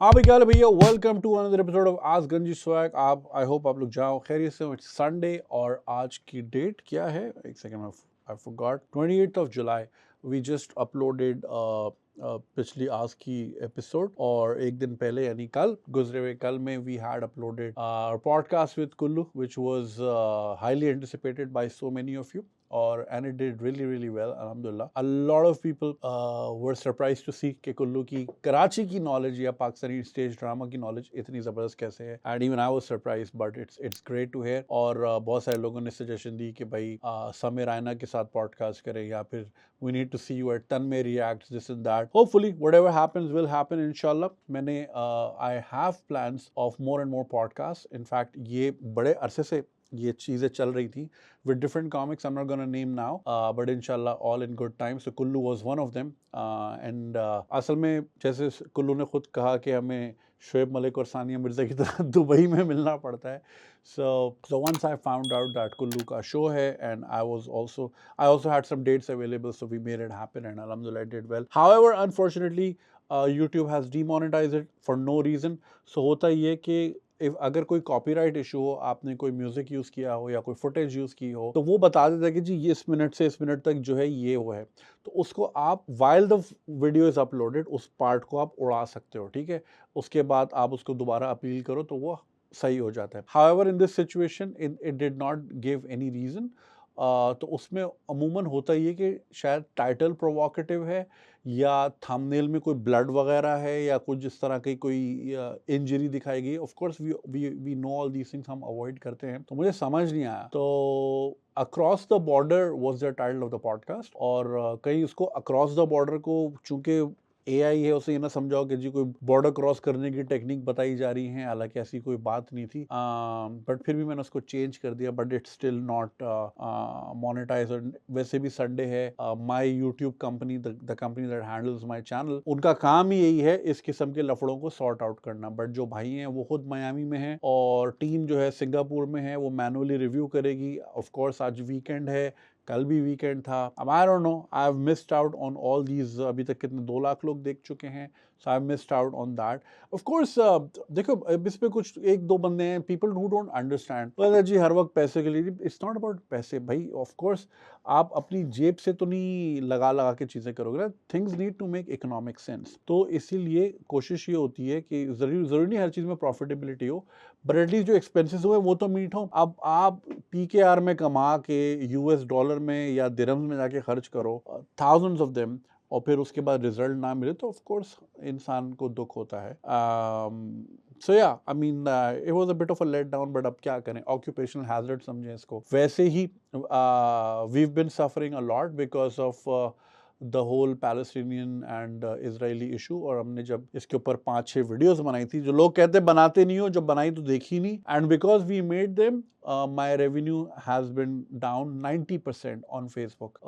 हाँ भाई क्या हाल है भैया, welcome to another episode of askganjiswag। आप आई होप आप लोग जाओ खैरियत से। इट्स संडे और आज की डेट क्या है, एक second I forgot, 28th of July. We just uploaded पिछली आज की एपिसोड और एक दिन पहले यानी कल गुजरे हुए कल में we had uploaded podcast with Kullu which was highly anticipated by so many of you और and it did really well alhamdulillah. A lot of people were surprised to see कि कुल्लू की कराची की नॉलेज या पाकिस्तानी स्टेज ड्रामा की knowledge इतनी ज़बरदस्त कैसे है। And even I was surprised but it's great to hear. और बहुत सारे लोगों ने सजेशन दी कि भाई समीर रायना के साथ पॉडकास्ट करें या फिर we need to see you at Tanmay reacts this and that. Hopefully whatever happens will happen inshallah. मैंने I have plans of more and more podcasts. In fact ये बड़े अरसे से ये चीज़ें चल रही थी with different comics. I'm not gonna name now, but inshallah all in good time. So Kullu was one of them. And असल में जैसे कुल्लू ने खुद कहा कि हमें शोएब मलिक और सानिया मिर्ज़ा की तरह दुबई में मिलना पड़ता है. So once I found out that Kullu का शो है and I also had some dates available, so we made it happen and alhamdulillah it did well. However, unfortunately, YouTube has demonetized it for no reason. So होता ये कि अगर कोई copyright issue हो, आपने कोई म्यूजिक यूज किया हो या कोई फुटेज यूज की हो, तो वो बता देता है कि जी इस मिनट से इस मिनट तक जो है ये वो है, तो उसको आप while the video is uploaded उस पार्ट को आप उड़ा सकते हो, ठीक है। उसके बाद आप उसको दोबारा अपील करो तो वो सही हो जाता है। However in this situation it did not give any reason. तो उसमें अमूमन होता ही है कि शायद टाइटल प्रोवोकेटिव है या थंबनेल में कोई ब्लड वगैरह है या कुछ जिस तरह की कोई इंजरी दिखाई गई। Of course we know all these things, हम अवॉइड करते हैं, तो मुझे समझ नहीं आया। तो across the border was the title of the podcast और कहीं उसको अक्रॉस द बॉर्डर को चूंकि एआई है उसे ये ना समझाओ कि जी कोई बॉर्डर क्रॉस करने की टेक्निक बताई जा रही है, हालांकि ऐसी कोई बात नहीं थी। बट फिर भी मैंने उसको चेंज कर दिया, but it's still not monetise. वैसे भी संडे है, my YouTube company, the company that handles my channel, उनका काम ही यही है इस किस्म के लफड़ों को सॉर्ट आउट करना। बट जो भाई हैं वो खुद मियामी में है और टीम जो है सिंगापुर में है, वो मैनुअली रिव्यू करेगी। ऑफ कोर्स आज वीकेंड है, कल भी वीकेंड था। अब I don't know, I have missed out on all these. अभी तक कितने 2 लाख लोग देख चुके हैं, so I have missed out on that. Of course देखो अब इसमें कुछ एक दो बंदे हैं, पीपल हु डोंट अंडरस्टैंड जी हर वक्त पैसे के लिए। इट्स नॉट अबाउट पैसे भाई। ऑफ कोर्स आप अपनी जेब से तो नहीं लगा लगा के चीज़ें करोगे ना, things need to make economic sense. तो इसीलिए कोशिश ये होती है कि ज़रूरी नहीं हर चीज़ में प्रॉफिटेबिलिटी हो, बट एटलीस्ट जो एक्सपेंसेस हुए वो तो मीट हो। अब आप पीकेआर में कमा के यूएस डॉलर में या दिरहम्स में जाके खर्च करो थाउजेंड्स ऑफ देम और फिर उसके बाद रिजल्ट ना मिले तो ऑफ कोर्स इंसान को दुख होता है। So yeah I mean it was a bit of a let down, but अब क्या करें, ऑक्यूपेशनल हैजर्ड समझें इसको। वैसे ही we have been suffering a lot because of the whole Palestinian and Israeli issue. और हमने जब इसके ऊपर 5-6 वीडियोस बनाई थी, जो लोग कहते बनाते नहीं हो, जब बनाई तो देखी नहीं, and because we made them my revenue has been down 90% on Facebook.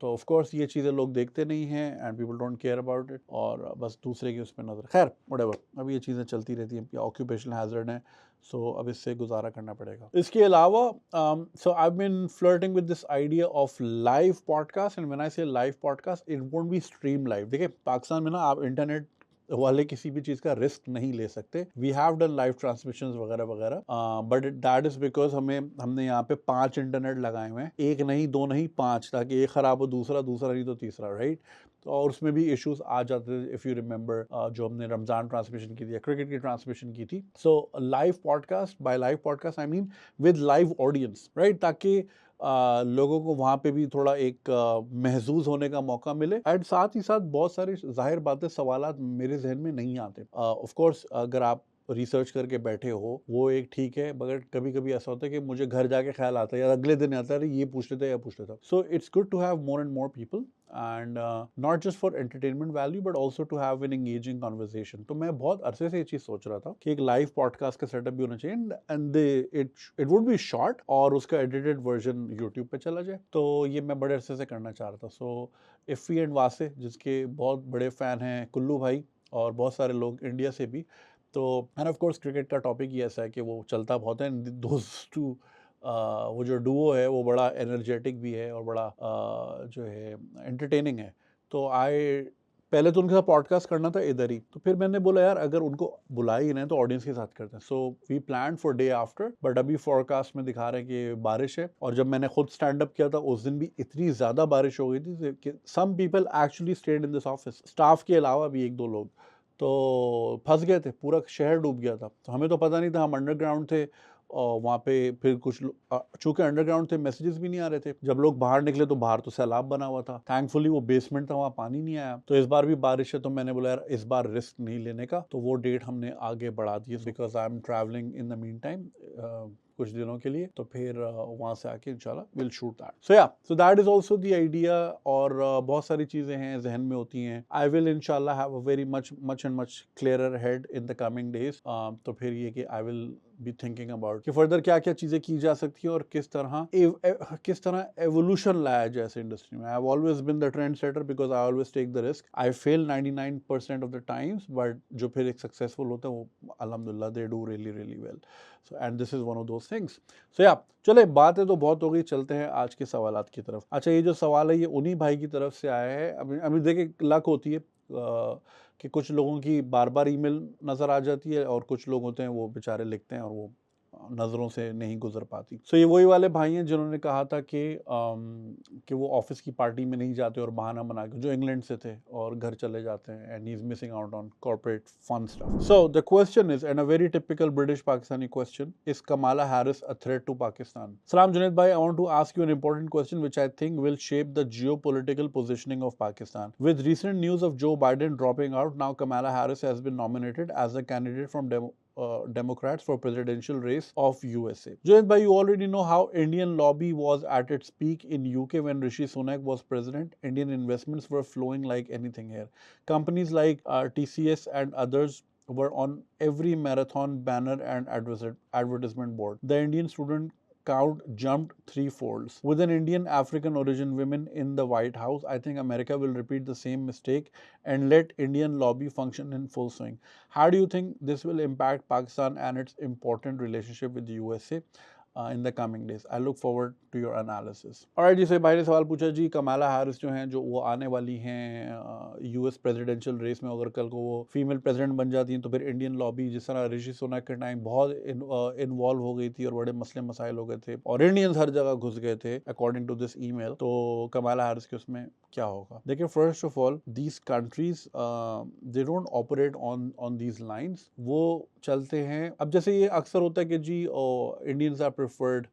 तो ऑफ कोर्स ये चीज़ें लोग देखते नहीं हैं and people don't care about it, और बस दूसरे की उस पर नजर। खैर व्हाटएवर, अब ये चीज़ें चलती रहती हैं, ऑक्यूपेशनल हैजर्ड है, सो अब इससे गुजारा करना पड़ेगा। इसके अलावा so I have been flirting with this idea of live podcast, and when I say live podcast it won't be stream live. देखिए पाकिस्तान में ना आप इंटरनेट वाले किसी भी चीज़ का रिस्क नहीं ले सकते। We have done live transmission वगैरह वगैरह, बट दैट इज बिकॉज हमने यहाँ पे 5 इंटरनेट लगाए हुए हैं, एक नहीं दो नहीं 5, ताकि एक खराब हो दूसरा, दूसरा नहीं तो तीसरा, राइट। तो और उसमें भी इश्यूज आ जाते थे, इफ़ यू रिमेंबर जो हमने रमज़ान ट्रांसमिशन की थी या क्रिकेट की ट्रांसमिशन की थी। So live podcast, by live podcast I mean with live audience, right, ताकि लोगों को वहाँ पे भी थोड़ा एक महसूस होने का मौका मिले। एंड साथ ही साथ बहुत सारी जाहिर बातें सवालात मेरे जहन में नहीं आते। ऑफ कोर्स अगर आप रिसर्च करके बैठे हो वो एक ठीक है, मगर कभी कभी ऐसा होता है कि मुझे घर जाके ख्याल आता है या अगले दिन आता है ये पूछ लेता या पूछ लेता। So it's good to have more and more people and not just for entertainment value but also to have an engaging conversation. तो मैं बहुत अरसे से ये चीज़ सोच रहा था कि एक लाइव पॉडकास्ट का सेटअप भी होना चाहिए and it would be short और उसका एडिटेड वर्जन यूट्यूब पे चला जाए। तो ये मैं बड़े अरसे से करना चाह रहा था। सो इफ़ी एंड वासे जिसके बहुत बड़े फ़ैन हैं कुल्लू भाई और बहुत सारे लोग इंडिया से भी, तो एंड ऑफ कोर्स क्रिकेट का टॉपिक ही ऐसा है कि वो चलता बहुत है। दोज टू वो जो डुओ है वो बड़ा एनर्जेटिक भी है और बड़ा जो है एंटरटेनिंग है। तो आई पहले तो उनके साथ पॉडकास्ट करना था इधर ही, तो फिर मैंने बोला यार अगर उनको बुला ही नहीं तो ऑडियंस के साथ करते हैं। So we plan for day after, but अभी फोरकास्ट में दिखा रहे हैं कि बारिश है। और जब मैंने खुद स्टैंड अप किया था उस दिन भी इतनी ज्यादा बारिश हो गई थी कि some people actually stayed in this office, staff के अलावा भी एक दो लोग तो फंस गए थे, पूरा शहर डूब गया था। तो हमें तो पता नहीं था, हम अंडरग्राउंड थे और वहाँ पे फिर कुछ चूंकि अंडरग्राउंड थे मैसेजेस भी नहीं आ रहे थे। जब लोग बाहर निकले तो बाहर तो सैलाब बना हुआ था, थैंकफुली वो बेसमेंट था, वहाँ पानी नहीं आया। तो इस बार भी बारिश है, तो मैंने बोला यार इस बार रिस्क नहीं लेने का, तो वो डेट हमने आगे बढ़ा दी because I am travelling in the meantime कुछ दिनों के लिए। तो फिर वहां से आके इंशाल्लाह will shoot that. So that is also the idea. और बहुत सारी चीजें हैं जहन में होती हैं। आई विल इंशाल्लाह have a very much and much clearer head in the coming days. तो फिर ये कि I will be thinking about कि फर्दर क्या क्या चीजें की जा सकती है और किस तरह एवोल्यूशन लाया जाए इस इंडस्ट्री में। I have always been the trendsetter because I always take the risk. I fail 99% of the times, but जो फिर एक सक्सेसफुल होता है वो अल्हम्दुलिल्लाह they do really really well. So and this is one of those things. So yeah चले, बातें तो बहुत हो गई, चलते हैं आज के सवालात की तरफ। अच्छा, ये जो सवाल है ये उन्हीं भाई की तरफ से आया है। अभी देखिए लक होती है कि कुछ लोगों की बार बार ईमेल नजर आ जाती है और कुछ लोग होते हैं वो बेचारे लिखते हैं और वो नजरों से नहीं गुजर पाती। सो ये वही वाले भाई हैं जिन्होंने कहा था कि वो ऑफिस की पार्टी में नहीं जाते और बहाना बना के, जो इंग्लैंड से थे और घर चले जाते हैं, and he is missing out on corporate fun stuff. So the question is, and a very typical British Pakistani question, is Kamala Harris a threat to Pakistan? सलाम जुनैद भाई, I want to ask you an important question which I think will shape the geopolitical positioning of Pakistan. With recent news of Joe Biden dropping out, now Kamala Harris has been nominated as a candidate from Democrats for presidential race of USA. Joyet bhai, you already know how Indian lobby was at its peak in UK when Rishi Sunak was president. Indian investments were flowing like anything here. Companies like TCS and others were on every marathon banner and advertisement board. The Indian student count jumped threefolds. With an Indian African origin women in the White House, I think America will repeat the same mistake and let Indian lobby function in full swing. How do you think this will impact Pakistan and its important relationship with the USA in the coming days? I look forward to your analysis. Alright जी, भाई ने सवाल पूछा जी, Kamala Harris जो हैं, जो वो आने वाली हैं यूएस प्रेसिडेंशियल रेस में, अगर कल को वो फीमेल प्रेसिडेंट बन जाती हैं तो फिर इंडियन लॉबी, जिस तरह ऋषि सुनक के टाइम बहुत इन्वॉल्व हो गई थी और बड़े मसले मसाइल हो गए थे और इंडियंस हर जगह घुस गए थे अकॉर्डिंग टू दिस ईमेल, तो कमाला हैरिस के उसमें क्या होगा? देखिए, first of all these countries they don't operate on these lines. वो चलते हैं, अब जैसे ये अक्सर होता है कि जी Indians are preferred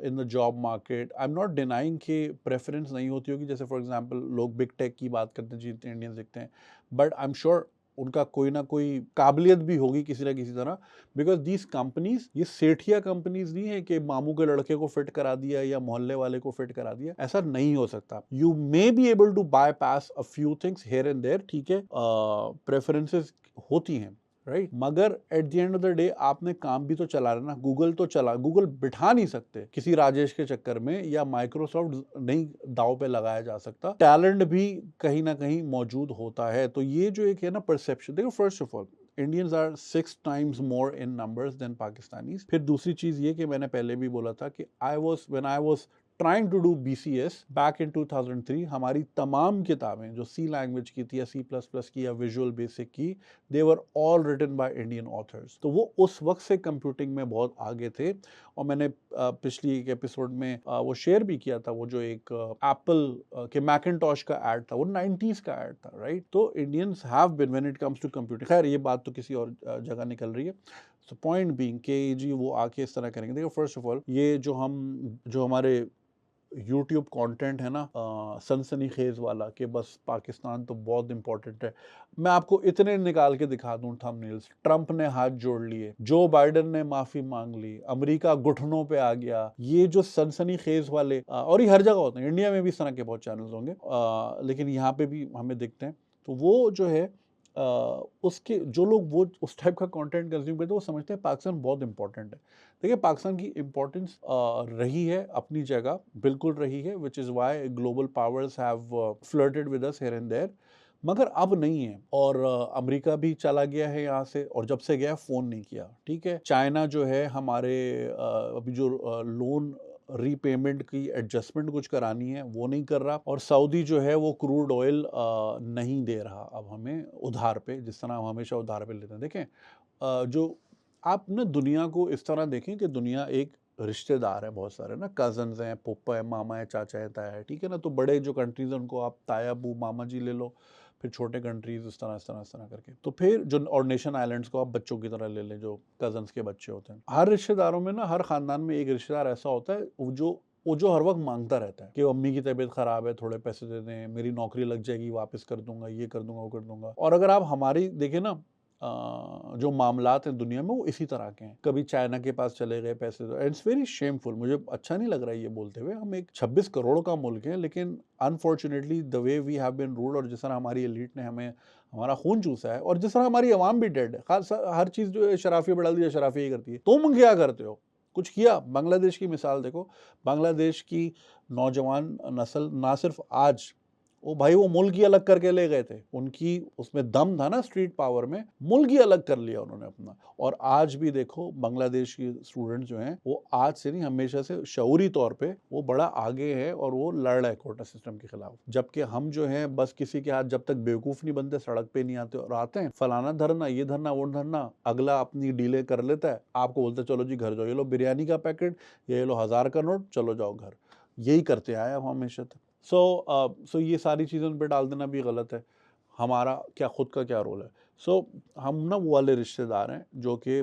in the job market. I am not denying कि प्रेफरेंस नहीं होती होगी, जैसे फॉर एग्जांपल लोग बिग टेक की बात करते हैं, जी इंडियंस दिखते हैं, बट आई एम श्योर उनका कोई ना कोई काबिलियत भी होगी किसी ना किसी तरह, बिकॉज दीज कंपनीज, ये सेठिया कंपनीज नहीं है कि मामू के लड़के को फिट करा दिया या मोहल्ले वाले को फिट करा दिया, ऐसा नहीं हो सकता। You may be able to bypass a few things here and there, ठीक है, प्रेफरेंसेस होती हैं, राइट, मगर at the end of the day आपने काम भी तो चला रहा ना। गूगल तो चला, गूगल बिठा नहीं सकते किसी राजेश के चक्कर में, या माइक्रोसॉफ्ट नहीं दाव पे लगाया जा सकता। टैलेंट भी कहीं ना कहीं मौजूद होता है। तो ये जो एक है ना परसेप्शन, देखो first of all Indians are 6 times more in numbers than Pakistanis. फिर दूसरी चीज ये कि मैंने पहले भी बोला था कि when I was trying to do BCS back in 2003, हमारी तमाम किताबें जो C लैंग्वेज की थी या C++ की या विजुअल बेसिक की, they were all written by Indian authors। तो वो उस वक्त से कंप्यूटिंग में बहुत आगे थे। और मैंने पिछली एक एपिसोड में वो शेयर भी किया था, वो जो एक एप्पल के मैकिनटॉश का ऐड था, वो 90s का ऐड था, राइट। तो Indians have been when it comes to computing, खैर ये बात तो किसी और जगह निकल रही है। सो पॉइंट बीइंग कि जी वो आके इस तरह करेंगे। देखो फर्स्ट ऑफ ऑल ये जो हमारे यूट्यूब कंटेंट है ना सनसनीखेज वाला, कि बस पाकिस्तान तो बहुत इंपॉर्टेंट है, मैं आपको इतने निकाल के दिखा दूं थंबनेल्स। ट्रंप ने हाथ जोड़ लिए, जो बाइडन ने माफी मांग ली, अमेरिका घुटनों पे आ गया, ये जो सनसनीखेज वाले और ये हर जगह होते हैं, इंडिया में भी इस तरह के बहुत चैनल्स होंगे, लेकिन यहाँ पे भी हमें दिखते हैं। तो वो जो है उसके जो लोग वो उस टाइप का कंटेंट कंज्यूम करते हैं, वो समझते हैं पाकिस्तान बहुत इंपॉर्टेंट है। देखिए पाकिस्तान की इंपॉर्टेंस रही है अपनी जगह, बिल्कुल रही है, which is why global powers have flirted with us here and there, मगर अब नहीं है। और अमेरिका भी चला गया है यहाँ से, और जब से गया फ़ोन नहीं किया, ठीक है। चाइना जो है हमारे अभी जो लोन रीपेमेंट की एडजस्टमेंट कुछ करानी है वो नहीं कर रहा, और सऊदी जो है वो क्रूड ऑयल नहीं दे रहा अब हमें उधार पे, जिस तरह हम हमेशा उधार पे लेते हैं। देखें जो आप ना दुनिया को इस तरह देखें कि दुनिया एक रिश्तेदार है, बहुत सारे ना कजन्स हैं, फूफा है, मामा है, चाचा है, ताया है, ठीक है ना। तो बड़े जो कंट्रीज हैं उनको आप ताया बू मामा जी ले लो, फिर छोटे कंट्रीज इस तरह इस तरह इस तरह करके, तो फिर जो और नेशन आइलैंड्स को आप बच्चों की तरह ले लें, जो कजन्स के बच्चे होते हैं। हर रिश्तेदारों में ना, हर खानदान में एक रिश्तेदार ऐसा होता है वो जो हर वक्त मांगता रहता है कि अम्मी की तबीयत खराब है, थोड़े पैसे दे दें, मेरी नौकरी लग जाएगी, वापस कर दूंगा, ये कर दूंगा, वो कर दूंगा। और अगर आप हमारी देखें ना, जो मामलात हैं दुनिया में वो इसी तरह के हैं। कभी चाइना के पास चले गए पैसे, इट्स वेरी शेमफुल, मुझे अच्छा नहीं लग रहा है ये बोलते हुए। हम एक 26 करोड़ का मुल्क है, लेकिन unfortunately the way we have been ruled, और जिस तरह हमारी एलीट ने हमें हमारा खून चूसा है, और जिस तरह हमारी अवाम भी डेड है, खास हर चीज़ जो है शराफी बढ़ा दी, शराफी ही करती है। तुम क्या करते हो? कुछ किया? बांग्लादेश की मिसाल देखो, बांग्लादेश की नौजवान नस्ल ना सिर्फ आज वो भाई वो मुल्क ही अलग करके ले गए थे, उनकी उसमें दम था ना, स्ट्रीट पावर में, मुल्क ही अलग कर लिया उन्होंने अपना। और आज भी देखो बांग्लादेश के स्टूडेंट जो हैं वो आज से नहीं, हमेशा से शऊरी तौर पे वो बड़ा आगे है और वो लड़ रहा है कोटा सिस्टम के खिलाफ। जबकि हम जो हैं बस किसी के हाथ जब तक बेवकूफ़ नहीं बनते, सड़क पे नहीं आते, और आते हैं फलाना धरना, ये धरना, वो धरना, अगला अपनी डीले कर लेता है, आपको बोलते चलो जी घर जाओ, ये लो बिरयानी का पैकेट, ये लो 1000 का नोट, चलो जाओ घर। यही करते आए हम हमेशा तक। सो ये सारी चीज़ें उन पर डाल देना भी गलत है। हमारा क्या खुद का क्या रोल है? हम ना वो वाले रिश्तेदार हैं जो कि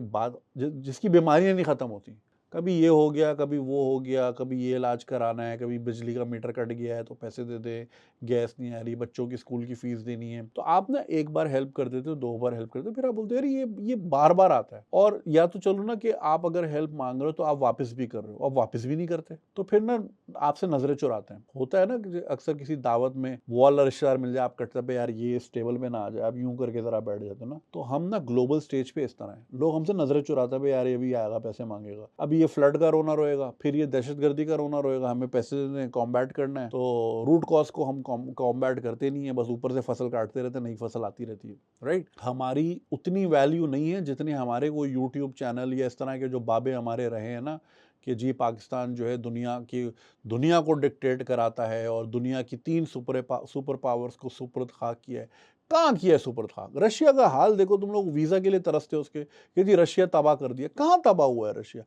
जिसकी बीमारियां नहीं ख़त्म होती। कभी ये हो गया, कभी वो हो गया, कभी ये इलाज कराना है, कभी बिजली का मीटर कट गया है तो पैसे दे दे, गैस नहीं आ रही, बच्चों की स्कूल की फीस देनी है। तो आप ना एक बार हेल्प कर देते हो, 2 बार हेल्प करते हो, फिर आप बोलते हो अरे ये बार बार आता है। और या तो चलो ना कि आप अगर हेल्प मांग रहे हो तो आप वापस भी कर रहे हो, आप वापस भी नहीं करते, तो फिर ना आपसे नजरें चुराते हैं। होता है ना कि अक्सर किसी दावत में वो वाला रिश्तेदार मिल जाए, आप कटते पे यार ये इस टेबल में ना आ जाए, आप यूं करके जरा बैठ जाते हो ना। तो हम ना ग्लोबल स्टेज पे इस तरह है, लोग हमसे नजरें चुराते हैं, यार ये भी आएगा पैसे मांगेगा, अभी ये फ्लड का रोना रोएगा, फिर ये दहशतगर्दी का रोना रोएगा, हमें पैसे देने कॉम्बैट करना है। तो रूट कॉज को हम कॉम्बैट करते नहीं है, बस ऊपर से फसल काटते रहते, नई फसल आती रहती है, राइट। हमारी उतनी वैल्यू नहीं है जितनी हमारे कोई यूट्यूब चैनल या इस तरह के जो बाबे हमारे रहे हैं ना, कि जी पाकिस्तान जो है दुनिया को डिक्टेट कराता है और दुनिया की 3 सुपर पावर्स को सुपुर्द खाक किया है। कहाँ किया है सुपुर्द खाक? रशिया का हाल देखो, तुम लोग वीजा के लिए तरसते हो उसके कि जी रशिया तबाह कर दिया। कहाँ तबाह हुआ है रशिया?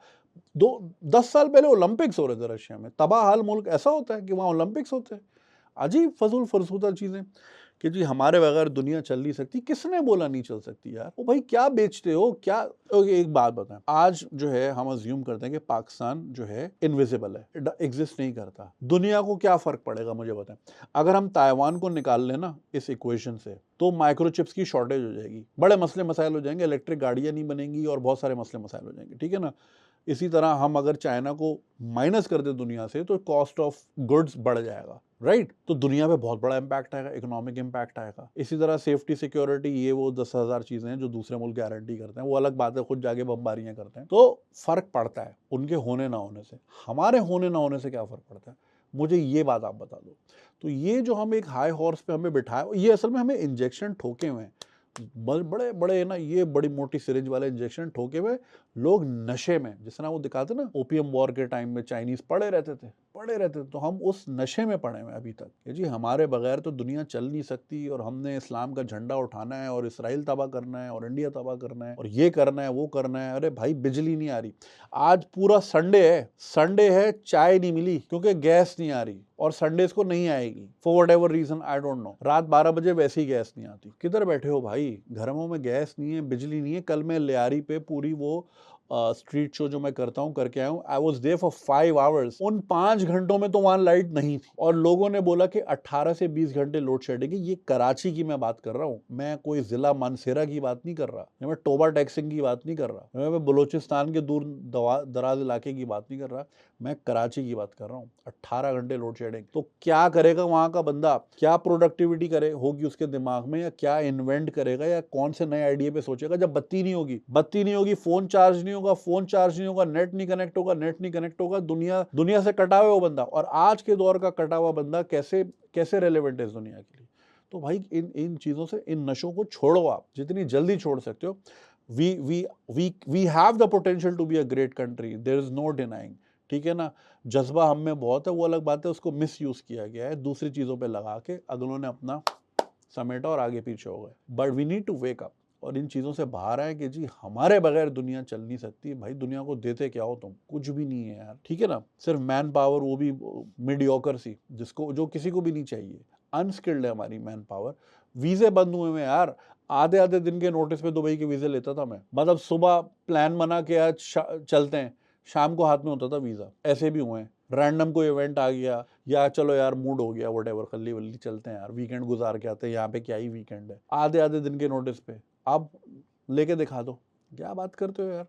10 साल पहले ओलंपिक्स हो रहे थे रशिया में। तबाह हाल मुल्क ऐसा होता है कि वहाँ ओलंपिक्स होते हैं? अजीब फजूल फरसूदा चीज़ें कि जी हमारे बगैर दुनिया चल नहीं सकती। किसने बोला नहीं चल सकती यार? वो भाई क्या बेचते हो क्या? एक बात बताएं, आज जो है हम अज्यूम करते हैं कि पाकिस्तान जो है इनविजिबल है, एग्जिस्ट नहीं करता। दुनिया को क्या फर्क पड़ेगा मुझे बताएं? अगर हम ताइवान को निकाल लें ना इस इक्वेशन से, तो माइक्रोचिप्स की शॉर्टेज हो जाएगी, बड़े मसले मसाइल हो जाएंगे, इलेक्ट्रिक गाड़ियां नहीं बनेंगी और बहुत सारे मसले मसाइल हो जाएंगे, ठीक है ना। इसी तरह हम अगर चाइना को माइनस कर दे दुनिया से तो कॉस्ट ऑफ गुड्स बढ़ जाएगा, राइट। तो दुनिया पे बहुत बड़ा इंपैक्ट आएगा, इकोनॉमिक इंपैक्ट आएगा। इसी तरह सेफ्टी सिक्योरिटी, ये वो 10,000 चीजें हैं जो दूसरे मुल्क गारंटी करते हैं, वो अलग बात है, खुद जाके बमबारियां करते हैं। तो फर्क पड़ता है उनके होने ना होने से, हमारे होने ना होने से क्या फर्क पड़ता है? मुझे ये बात आप बता दो। तो ये जो हम एक हाई हॉर्स पे हमें बिठाए, ये असल में हमें इंजेक्शन ठोके हुए हैं, बड़े बड़े ना, ये बड़ी मोटी सिरिंज वाले इंजेक्शन ठोके हुए लोग नशे में, जिस तरह वो दिखाते ना ओपियम वॉर के टाइम में चाइनीज पड़े रहते थे। तो हम उस नशे में पड़े हुए अभी तक कि जी हमारे बगैर तो दुनिया चल नहीं सकती, और हमने इस्लाम का झंडा उठाना है और इसराइल तबाह करना है और इंडिया तबाह करना है और ये करना है वो करना है। अरे भाई बिजली नहीं आ रही, आज पूरा संडे है, चाय नहीं मिली क्योंकि गैस नहीं आ रही, और संडेज को नहीं आएगी for whatever reason, I don't know. रात 12 बजे वैसे ही गैस नहीं आती। किधर बैठे हो भाई? घरों में गैस नहीं है, बिजली नहीं है। कल मैं लियारी पे पूरी वो स्ट्रीट शो जो मैं करता हूँ करके आया हूँ, I was there for 5 hours. उन 5 घंटों में तो वहां लाइट नहीं थी, और लोगों ने बोला कि 18 से 20 घंटे लोड शेडिंग। ये कराची की मैं बात कर रहा हूँ, मैं कोई जिला मानसेरा की बात नहीं कर रहा, मैं टोबा टैक्सिंग की बात नहीं कर रहा, मैं बलोचिस्तान के दूर दराज इलाके की बात नहीं कर रहा, मैं कराची की बात कर रहा हूँ। 18 घंटे लोड शेडिंग। तो क्या करेगा वहां का बंदा? क्या प्रोडक्टिविटी करे होगी उसके दिमाग में, या क्या इन्वेंट करेगा, या कौन से नए आइडिया पे सोचेगा जब बत्ती नहीं होगी, फोन चार्ज नहीं होगा, नेट नहीं कनेक्ट होगा, दुनिया से कटा हुआ वो बंदा। और आज के दौर का कटा हुआ बंदा कैसे रेलेवेंट है इस दुनिया के लिए? तो भाई इन चीजों से, इन नशों को छोड़ो, आप जितनी जल्दी छोड़ सकते हो। we have the potential to be a great country, there is no denying, ठीक है ना। जज्बा हम में बहुत है, वो अलग बात है, उसको मिस यूज़ किया गया है दूसरी चीज़ों पे लगा के, अगलों ने अपना समेटा और आगे पीछे हो गए। But we need to wake up और इन चीज़ों से बाहर आए कि जी हमारे बगैर दुनिया चल नहीं सकती। भाई दुनिया को देते क्या हो तुम, कुछ भी नहीं है यार, ठीक है ना। सिर्फ मैन पावर, वो भी मीडियोकर सी, जिसको जो किसी को भी नहीं चाहिए, अनस्किल्ड है हमारी मैन पावर। वीज़े बंद हुए हैं यार, आधे आधे दिन के नोटिस पे दुबई के वीज़े लेता था मैं। मतलब सुबह प्लान बना के आज चलते हैं, शाम को हाथ में होता था वीज़ा। ऐसे भी हुए हैं, रैंडम कोई इवेंट आ गया या चलो यार मूड हो गया, वटेवर, खल्ली वल्ली चलते हैं यार, वीकेंड गुजार के आते हैं, यहाँ पे क्या ही वीकेंड है, आधे आधे दिन के नोटिस पे। आप लेके दिखा दो, क्या बात करते हो यार।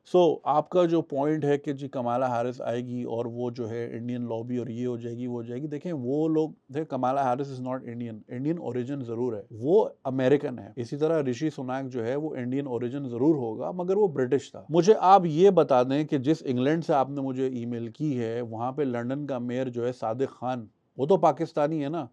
सो आपका जो पॉइंट है कि जी कमाला हैरिस आएगी और वो जो है इंडियन लॉबी और ये हो जाएगी वो हो जाएगी, देखें वो लोग थे, Kamala Harris is not Indian, Indian origin जरूर है, वो अमेरिकन है। इसी तरह ऋषि सुनाक जो है वो इंडियन ओरिजिन जरूर होगा, मगर वो ब्रिटिश था। मुझे आप ये बता दें कि जिस इंग्लैंड से आपने मुझे ईमेल की है, वहां पे लंदन का मेयर जो है सादिक खान, वो तो पाकिस्तानी है ना।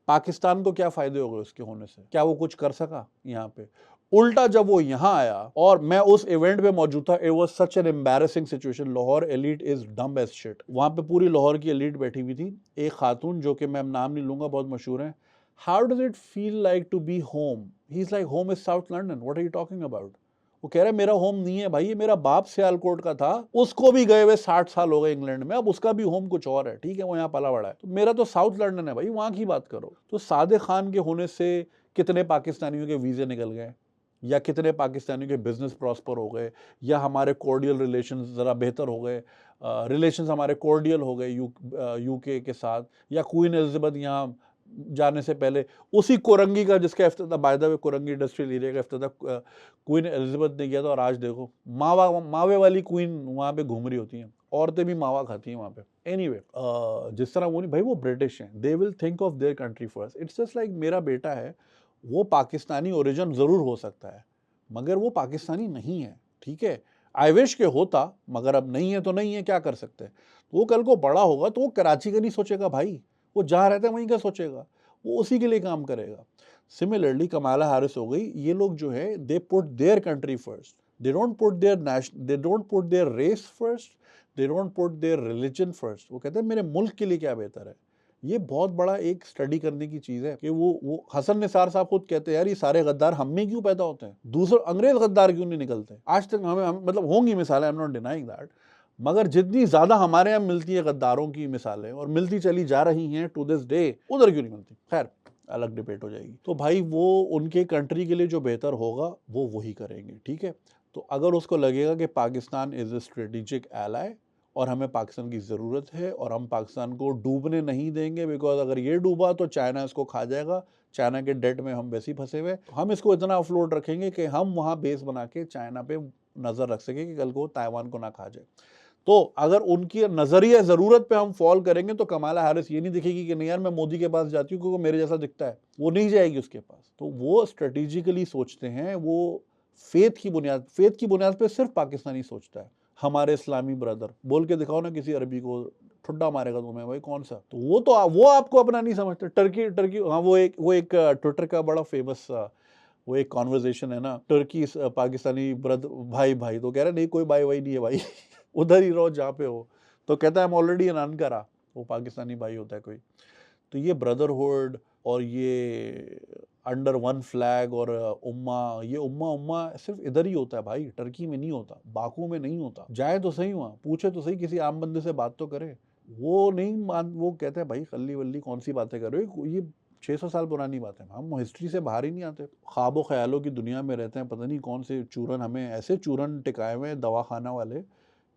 पाकिस्तान को क्या फायदे हो गए उसके होने से, क्या वो कुछ कर सका यहाँ पे। उल्टा जब वो यहाँ आया और मैं उस इवेंट पे मौजूद था, it was such an embarrassing situation. Lahore elite is dumb as shit, वहां पे पूरी लाहौर की एलीट बैठी हुई थी। एक खातून जो कि मैं नाम नहीं लूंगा, बहुत मशहूर है, how does it feel like to be home, he is like home is South London, what are you talking about. वो कह रहा है मेरा होम नहीं है भाई, ये मेरा बाप सियालकोट का था, उसको भी गए हुए 60 साल हो गए इंग्लैंड में, अब उसका भी होम कुछ और है, ठीक है, वो यहाँ पला बड़ा है, तो मेरा तो साउथ लंदन है भाई, वहां की बात करो। तो सादिक खान के होने से कितने पाकिस्तानियों के वीजे निकल गए, या कितने पाकिस्तानियों के बिजनेस प्रॉस्पर हो गए, या हमारे कोर्डियल रिलेशंस ज़रा बेहतर हो गए, रिलेशंस हमारे कोर्डियल हो गए यूके के साथ, या क्वीन एलिजाबेथ यहाँ जाने से पहले उसी कोरंगी का, जिसका इफ्तिताह by the way Korangi industrial area का इफ्तिताह क्वीन एलिजाबेथ ने किया था, और आज देखो मावे वाली क्वीन वहाँ पे घूम रही होती हैं, औरतें भी मावा खाती हैं वहाँ पे। एनीवे जिस तरह वो नहीं भाई, वो ब्रिटिश हैं, they will think of their country first. It's just like मेरा बेटा है, वो पाकिस्तानी ओरिजिन जरूर हो सकता है, मगर वो पाकिस्तानी नहीं है, ठीक है। आई विश के होता, मगर अब नहीं है तो नहीं है, क्या कर सकते हैं। तो वो कल को बड़ा होगा तो वो कराची का नहीं सोचेगा भाई, वो जहाँ रहता है वहीं का सोचेगा, वो उसी के लिए काम करेगा। सिमिलरली कमाला हैरिस हो गई, ये लोग जो है they put their country first, they don't put their race first, they don't put their religion first. वो कहते हैं मेरे मुल्क के लिए क्या बेहतर है। ये बहुत बड़ा एक स्टडी करने की चीज है कि वो हसन निसार साहब खुद कहते हैं यार ये सारे गद्दार हम में क्यों पैदा होते हैं, दूसरे अंग्रेज गद्दार क्यों नहीं निकलते। आज तक मतलब होंगी मिसालें, I am not denying that, मगर जितनी ज्यादा हमारे यहाँ मिलती है गद्दारों की मिसालें, और मिलती चली जा रही हैं टू दिस डे, उधर क्यों नहीं मिलती। खैर अलग डिबेट हो जाएगी। तो भाई वो उनके कंट्री के लिए जो बेहतर होगा वो वही करेंगे, ठीक है। तो अगर उसको लगेगा कि Pakistan is a strategic ally और हमें पाकिस्तान की ज़रूरत है और हम पाकिस्तान को डूबने नहीं देंगे, बिकॉज अगर ये डूबा तो चाइना इसको खा जाएगा, चाइना के डेट में हम वैसे ही फंसे हुए, हम इसको इतना अफलोड रखेंगे कि हम वहाँ बेस बना के चाइना पे नज़र रख सकें कि कल को ताइवान को ना खा जाए। तो अगर उनकी नजरिया ज़रूरत पे हम फॉल करेंगे तो कमाला हैरिस ये नहीं दिखेगी कि नहीं यार मैं मोदी के पास जाती हूँ क्योंकि मेरे जैसा दिखता है, वो नहीं जाएगी उसके पास। तो वो स्ट्रेटेजिकली सोचते हैं, वो फेथ की बुनियाद पे सिर्फ पाकिस्तानी सोचता है। हमारे इस्लामी ब्रदर बोल के दिखाओ ना किसी अरबी को, ठुड्डा मारेगा तुम्हें भाई, कौन सा। तो वो आपको अपना नहीं समझते। टर्की हाँ, वो एक ट्विटर का बड़ा फेमस वो एक कॉन्वर्जेशन है ना, टर्की पाकिस्तानी ब्रदर भाई भाई, तो कह रहे नहीं कोई भाई भाई नहीं है भाई उधर ही रहो जहाँ पे हो। तो कहता है I am already N Ankara, वो पाकिस्तानी भाई होता है कोई। तो ये ब्रदरहुड और ये अंडर वन फ्लैग और ये उम्मा सिर्फ इधर ही होता है भाई, टर्की में नहीं होता, बाकू में नहीं होता। जाए तो सही वहाँ, पूछे तो सही, किसी आम बंदे से बात तो करे। वो नहीं मान, वो कहते हैं भाई खल्ली वल्ली कौन सी बातें कर रहे हो, ये 600 साल पुरानी बात है, हम हिस्ट्री से बाहर ही नहीं आते, ख्वाबों ख्यालों की दुनिया में रहते हैं। पता नहीं कौन से चूरन, हमें ऐसे चूरन टिकाए हुए दवा खाना वाले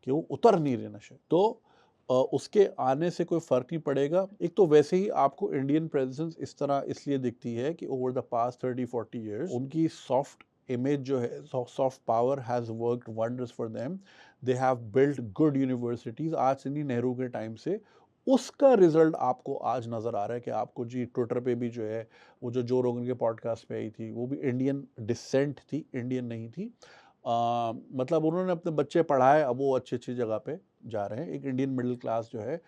कि वो उतर नहीं रहे नशे। तो उसके आने से कोई फ़र्क नहीं पड़ेगा। एक तो वैसे ही आपको इंडियन प्रेजेंस इस तरह इसलिए दिखती है कि ओवर द पास्ट 30-40 ईयर्स उनकी सॉफ्ट इमेज जो है, soft power has worked wonders for them. They have built good universities, आज से नहीं नेहरू के टाइम से। उसका रिजल्ट आपको आज नज़र आ रहा है कि आपको जी ट्विटर पे भी जो है, वो जो रोगन के पॉडकास्ट पे आई थी, वो भी इंडियन डिसेंट थी, इंडियन नहीं थी। मतलब उन्होंने अपने बच्चे पढ़ाए, अब वो अच्छी अच्छी जगह पे जा रहे हैं। एक इंडियन मिडिल क्लास जो है,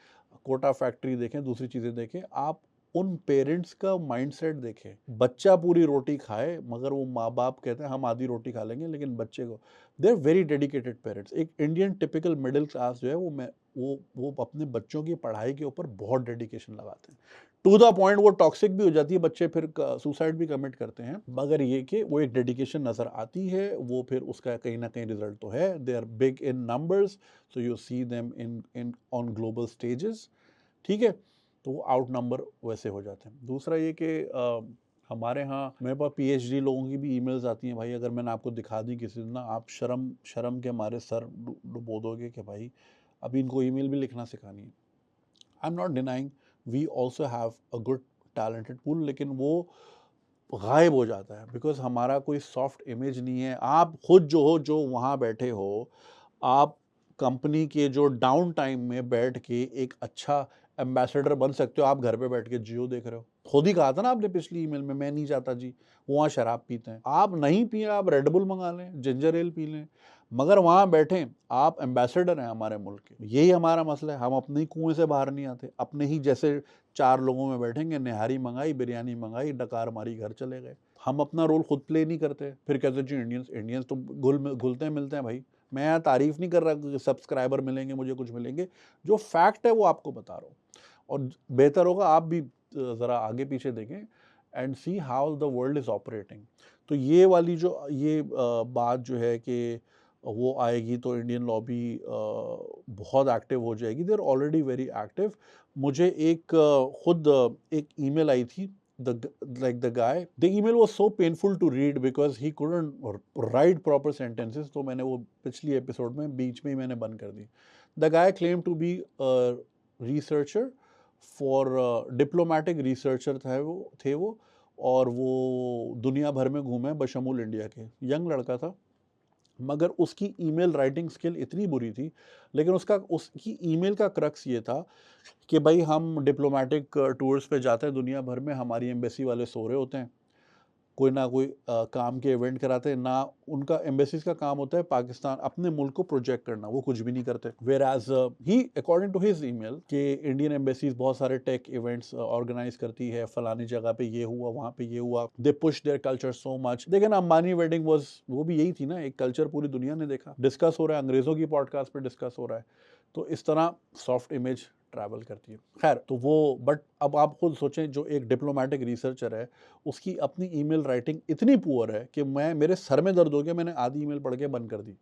कोटा फैक्ट्री देखें, दूसरी चीज़ें देखें, आप उन पेरेंट्स का माइंडसेट देखें। बच्चा पूरी रोटी खाए मगर वो माँ बाप कहते हैं हम आधी रोटी खा लेंगे, लेकिन बच्चे को, they are very dedicated parents. एक इंडियन टिपिकल मिडिल क्लास जो है वो अपने बच्चों की पढ़ाई के ऊपर बहुत डेडिकेशन लगाते हैं, टू द पॉइंट वो टॉक्सिक भी हो जाती है, बच्चे फिर सुसाइड भी कमिट करते हैं, मगर ये कि वो एक डेडिकेशन नज़र आती है, वो फिर उसका कहीं ना कहीं रिजल्ट तो है। They are big in numbers, so you see them in on global stages, ठीक है, तो वो आउट नंबर वैसे हो जाते हैं। दूसरा ये कि हमारे यहाँ मेरे पास पीएचडी लोगों की भी ईमेल्स आती हैं भाई, अगर मैंने आपको दिखा दी किसी दिन ना, आप शर्म के हमारे सर डुबो दोगे कि भाई अभी इनको ईमेल भी लिखना सिखानी है। I am not denying, we also have a good talented pool, लेकिन वो गायब हो जाता है बिकॉज हमारा कोई सॉफ्ट इमेज नहीं है। आप खुद जो हो, जो वहाँ बैठे हो, आप कंपनी के जो डाउन टाइम में बैठ के एक अच्छा एम्बेसडर बन सकते हो। आप घर पे बैठ के जियो देख रहे हो, खुद ही कहा था ना आपने पिछली ईमेल में, मैं नहीं चाहता जी, वहाँ शराब पीते हैं। आप नहीं पिए, आप रेड बुल मंगा लें, जिंजर एल पी लें, मगर वहाँ बैठे आप एम्बेसडर हैं हमारे मुल्क के। यही हमारा मसला है, हम अपने ही कुएं से बाहर नहीं आते। अपने ही जैसे चार लोगों में बैठेंगे, निहारी मंगाई, बिरयानी मंगाई, डकार मारी, घर चले गए। हम अपना रोल खुद प्ले नहीं करते, फिर कहते जी इंडियंस तो घुलते मिलते हैं। भाई मैं यहाँ तारीफ नहीं कर रहा कि सब्सक्राइबर मिलेंगे मुझे, कुछ मिलेंगे, जो फैक्ट है वो आपको बता रहा हूँ। और बेहतर होगा आप भी ज़रा आगे पीछे देखें and see how the world is operating. तो ये वाली जो ये बात जो है कि वो आएगी तो इंडियन लॉबी बहुत एक्टिव हो जाएगी, they are already very active. मुझे एक खुद एक ईमेल आई थी, the guy, the email was so painful to read because he couldn't write proper sentences, तो मैंने वो पिछली एपिसोड में बीच में ही मैंने बंद कर दी। The guy claimed to be a researcher for diplomatic researcher थे वो, और वो दुनिया भर में घूमे बशमूल इंडिया के। यंग लड़का था, मगर उसकी ईमेल राइटिंग स्किल इतनी बुरी थी, लेकिन उसकी ईमेल का क्रक्स ये था कि भाई हम डिप्लोमेटिक टूर्स पे जाते हैं दुनिया भर में, हमारी एम्बेसी वाले सो रहे होते हैं, कोई ना कोई काम के इवेंट कराते हैं ना। उनका एम्बेसीज का काम होता है पाकिस्तान, अपने मुल्क को प्रोजेक्ट करना, वो कुछ भी नहीं करते। Whereas he according to his email कि इंडियन एम्बेसीज बहुत सारे टेक इवेंट्स ऑर्गेनाइज करती है, फलानी जगह पे ये हुआ, वहाँ पे ये हुआ, they push their culture so much. देखिए ना, अंबानी वेडिंग वाज, वो भी यही थी ना, एक कल्चर पूरी दुनिया ने देखा, डिस्कस हो रहा है, अंग्रेजों की पॉडकास्ट पे डिस्कस हो रहा है। तो इस तरह सॉफ्ट इमेज ट्रैवल करती है। खैर, तो वो, बट अब आप खुद सोचें, जो एक डिप्लोमेटिक रिसर्चर है, उसकी अपनी ईमेल राइटिंग इतनी पुअर है कि मेरे सर में दर्द हो गया, मैंने आधी ईमेल पढ़ के बंद कर दी,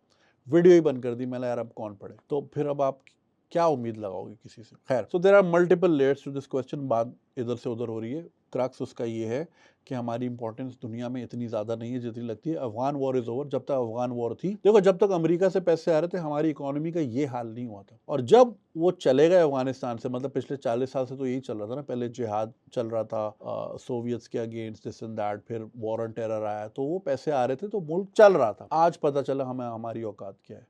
वीडियो ही बंद कर दी। मैं यार अब कौन पढ़े, तो फिर अब आप क्या उम्मीद लगाओगे किसी से। खैर, so there are multiple layers to this question. बात इधर से उधर हो रही है, क्रक्स उसका ये है कि हमारी इंपॉर्टेंस दुनिया में इतनी ज़्यादा नहीं है जितनी लगती है। Afghan war is over. जब तक अफगान वॉर थी, देखो, जब तक अमेरिका से पैसे आ रहे थे, हमारी इकोनॉमी का ये हाल नहीं हुआ था। और जब वो चले गए अफगानिस्तान से, मतलब पिछले 40 साल से तो यही चल रहा था ना, पहले जिहाद चल रहा था सोवियट्स के अगेंस्ट, दिस एंड दैट, फिर वॉर ऑन टेरर आया, तो वो पैसे आ रहे थे तो मुल्क चल रहा था। आज पता चला हमें हमारी औकात क्या है,